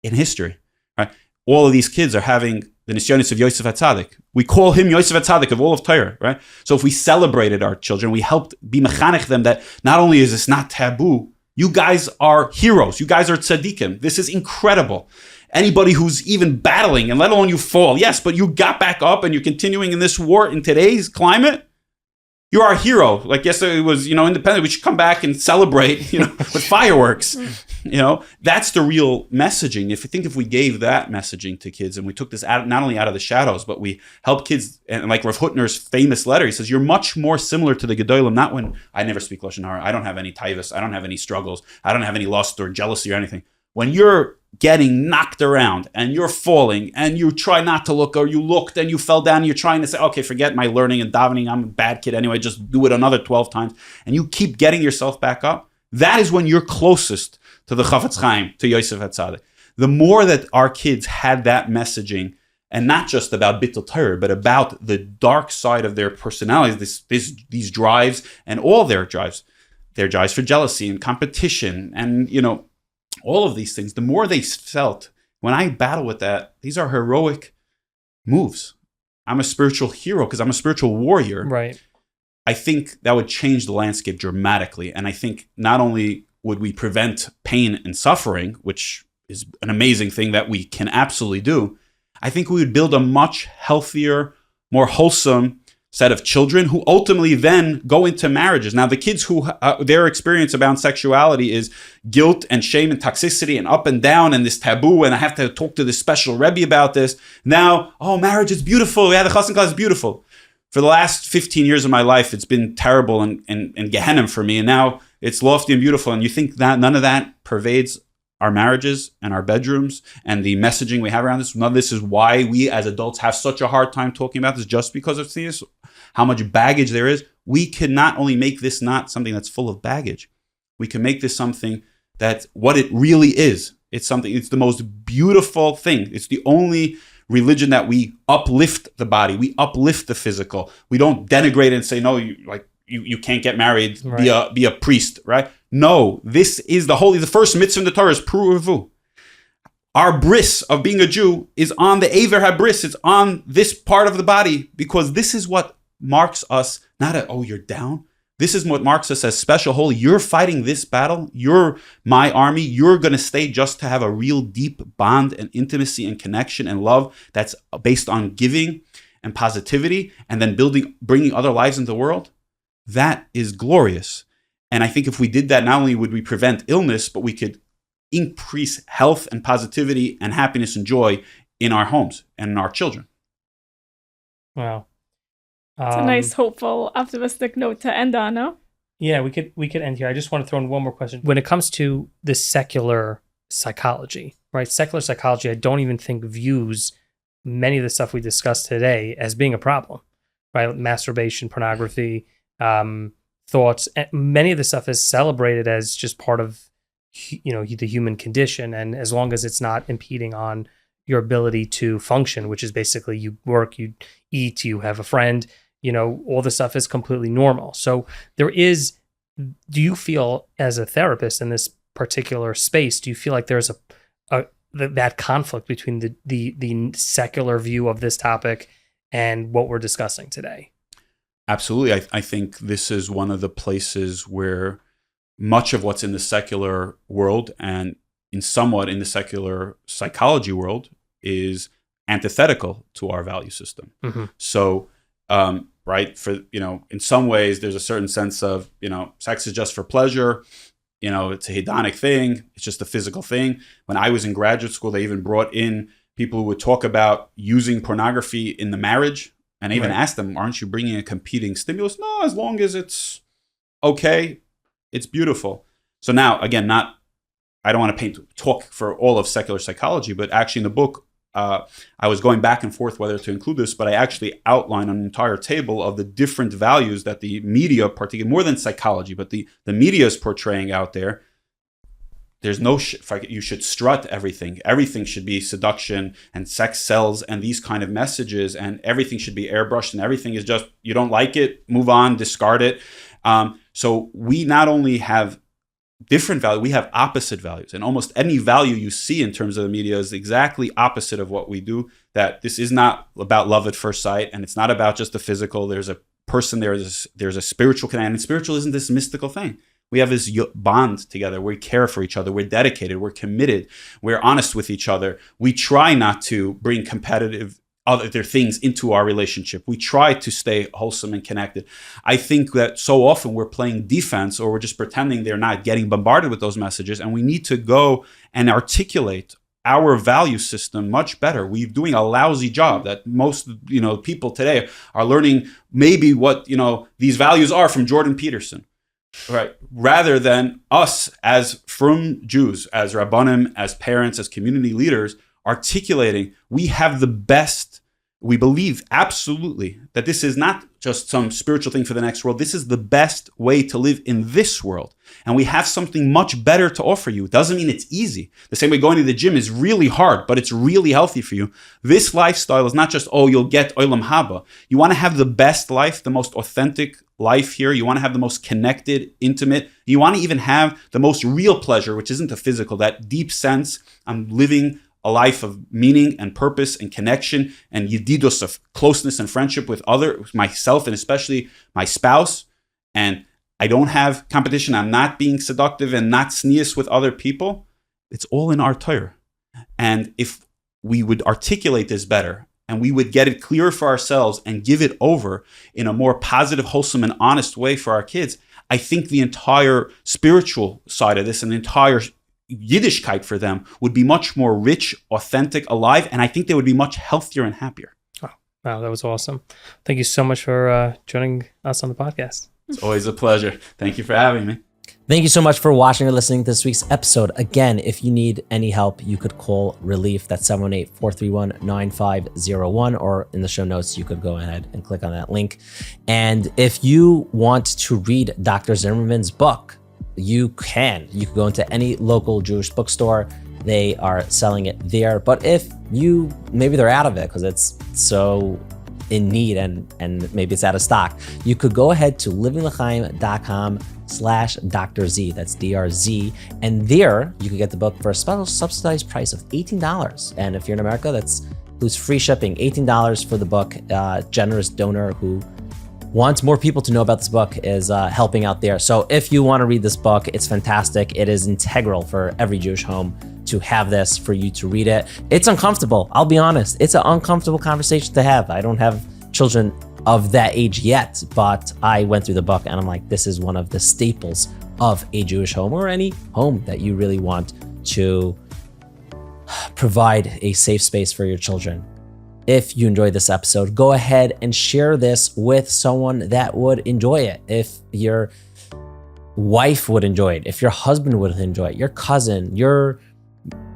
Speaker 1: in history, right? All of these kids are having the nisyonis of Yosef HaTzadik. We call him Yosef HaTzadik of all of Torah, right? So if we celebrated our children, we helped be mechanech them that not only is this not taboo, you guys are heroes. You guys are tzaddikim. This is incredible. Anybody who's even battling, and let alone you fall, yes, but you got back up and you're continuing in this war in today's climate, you're our hero. Like yesterday was, independent. We should come back and celebrate, with fireworks. That's the real messaging. If we gave that messaging to kids and we took this out, not only out of the shadows, but we help kids, and like Rav Hutner's famous letter, he says, you're much more similar to the Gedolim, not when I never speak Lashon Hara. I don't have any taivas. I don't have any struggles. I don't have any lust or jealousy or anything. When you're getting knocked around and you're falling and you try not to look, or you looked and you fell down and you're trying to say, okay, forget my learning and davening. I'm a bad kid anyway. Just do it another 12 times. And you keep getting yourself back up. That is when you're closest to the Chafetz Chaim, to Yosef HaTzadik. The more that our kids had that messaging, and not just about Bittul Torah, but about the dark side of their personalities, these drives and all their drives for jealousy and competition and, all of these things, the more they felt, when I battle with that, these are heroic moves. I'm a spiritual hero because I'm a spiritual warrior.
Speaker 4: Right.
Speaker 1: I think that would change the landscape dramatically. And I think not only would we prevent pain and suffering, which is an amazing thing that we can absolutely do, I think we would build a much healthier, more wholesome set of children who ultimately then go into marriages. Now, the kids who their experience about sexuality is guilt and shame and toxicity and up and down and this taboo, and I have to talk to this special Rebbe about this. Now, marriage is beautiful. Yeah, the chassan class is beautiful. For the last 15 years of my life, it's been terrible and Gehenna for me, and now it's lofty and beautiful. And you think that none of that pervades our marriages and our bedrooms and the messaging we have around this? None of this is why we as adults have such a hard time talking about this, just because of thesis, how much baggage there is. We can not only make this not something that's full of baggage, we can make this something that's what it really is. It's the most beautiful thing. It's the only religion that we uplift the body, we uplift the physical. We don't denigrate it and say, no, you can't get married, right, be a priest, right? No, this is the first mitzvah in the Torah is Pru. Our bris of being a Jew is on the Aver HaBris. It's on this part of the body, because this is what marks us, you're down. This is what marks us as special, holy. You're fighting this battle. You're my army. You're going to stay just to have a real deep bond and intimacy and connection and love that's based on giving and positivity, and then bringing other lives into the world. That is glorious. And I think if we did that, not only would we prevent illness, but we could increase health and positivity and happiness and joy in our homes and in our children.
Speaker 4: Wow.
Speaker 3: It's a nice, hopeful, optimistic note to end on, no?
Speaker 4: Yeah, we could end here. I just want to throw in one more question. When it comes to the secular psychology, right? Secular psychology, I don't even think views many of the stuff we discussed today as being a problem, right? Masturbation, pornography, thoughts. Many of the stuff is celebrated as just part of, the human condition. And as long as it's not impeding on your ability to function, which is basically you work, you eat, you have a friend, all this stuff is completely normal. So do you feel as a therapist in this particular space, do you feel like there's that conflict between the secular view of this topic and what we're discussing today?
Speaker 1: Absolutely. I think this is one of the places where much of what's in the secular world and somewhat in the secular psychology world is antithetical to our value system. Mm-hmm. So, right, in some ways, there's a certain sense of, sex is just for pleasure. It's a hedonic thing. It's just a physical thing. When I was in graduate school, they even brought in people who would talk about using pornography in the marriage. And I even asked them, aren't you bringing a competing stimulus? No, as long as it's okay, it's beautiful. So now, again, I don't want to talk for all of secular psychology, but actually in the book, I was going back and forth whether to include this, but I actually outline an entire table of the different values that the media, particularly more than psychology, but the media is portraying out there. There's no, you should strut everything. Everything should be seduction and sex sells and these kind of messages, and everything should be airbrushed, and everything is just, you don't like it, move on, discard it. So we not only have different value, we have opposite values, and almost any value you see in terms of the media is exactly opposite of what we do. That this is not about love at first sight, and it's not about just the physical. There's a person there, there's a spiritual connection, and spiritual isn't this mystical thing. We have this bond together. We care for each other. We're dedicated. We're committed. We're honest with each other. We try not to bring competitive other things into our relationship. We try to stay wholesome and connected. I think that so often we're playing defense, or we're just pretending they're not getting bombarded with those messages. And we need to go and articulate our value system much better. We're doing a lousy job that most, people today are learning maybe what, these values are from Jordan Peterson. Right. Rather than us as frum Jews, as Rabbanim, as parents, as community leaders, articulating, we have the best, we believe absolutely that this is not just some spiritual thing for the next world. This is the best way to live in this world. And we have something much better to offer you. It doesn't mean it's easy. The same way going to the gym is really hard, but it's really healthy for you. This lifestyle is not just, you'll get olam haba. You want to have the best life, the most authentic life here. You want to have the most connected, intimate. You want to even have the most real pleasure, which isn't the physical, that deep sense I'm living a life of meaning and purpose and connection and yedidus, of closeness and friendship with myself, and especially my spouse. And I don't have competition. I'm not being seductive and not sneeze with other people. It's all in our Torah. And if we would articulate this better, and we would get it clearer for ourselves and give it over in a more positive, wholesome, and honest way for our kids, I think the entire spiritual side of this and the entire Yiddishkeit for them would be much more rich, authentic, alive, and I think they would be much healthier and happier.
Speaker 4: Oh, wow, that was awesome. Thank you so much for joining us on the podcast.
Speaker 1: It's always a pleasure. Thank you for having me.
Speaker 2: Thank you so much for watching or listening to this week's episode. Again, if you need any help, you could call Relief. That's 718-431-9501, or in the show notes, you could go ahead and click on that link. And if you want to read Dr. Zimmerman's book, you could go into any local Jewish bookstore. They are selling it there. But if maybe they're out of it because it's so in need and maybe it's out of stock, you could go ahead to livinglechaim.com/Dr. Z. That's DRZ. And there you can get the book for a special subsidized price of $18. And if you're in America, that's includes free shipping, $18 for the book. Generous donor who wants more people to know about this book is helping out there. So if you want to read this book, it's fantastic. It is integral for every Jewish home to have this, for you to read it. It's uncomfortable. I'll be honest. It's an uncomfortable conversation to have. I don't have children of that age yet, but I went through the book and I'm like, this is one of the staples of a Jewish home, or any home that you really want to provide a safe space for your children. If you enjoyed this episode, go ahead and share this with someone that would enjoy it. If your wife would enjoy it, if your husband would enjoy it, your cousin,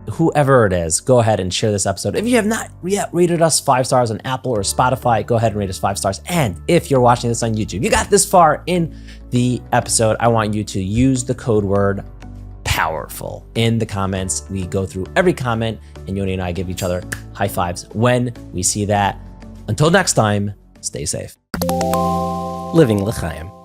Speaker 2: whoever it is, go ahead and share this episode. If you have not yet rated us 5 stars on Apple or Spotify, go ahead and rate us 5 stars. And if you're watching this on YouTube, you got this far in the episode, I want you to use the code word powerful in the comments. We go through every comment, and Yoni and I give each other high fives when we see that. Until next time, stay safe. Living L'chaim.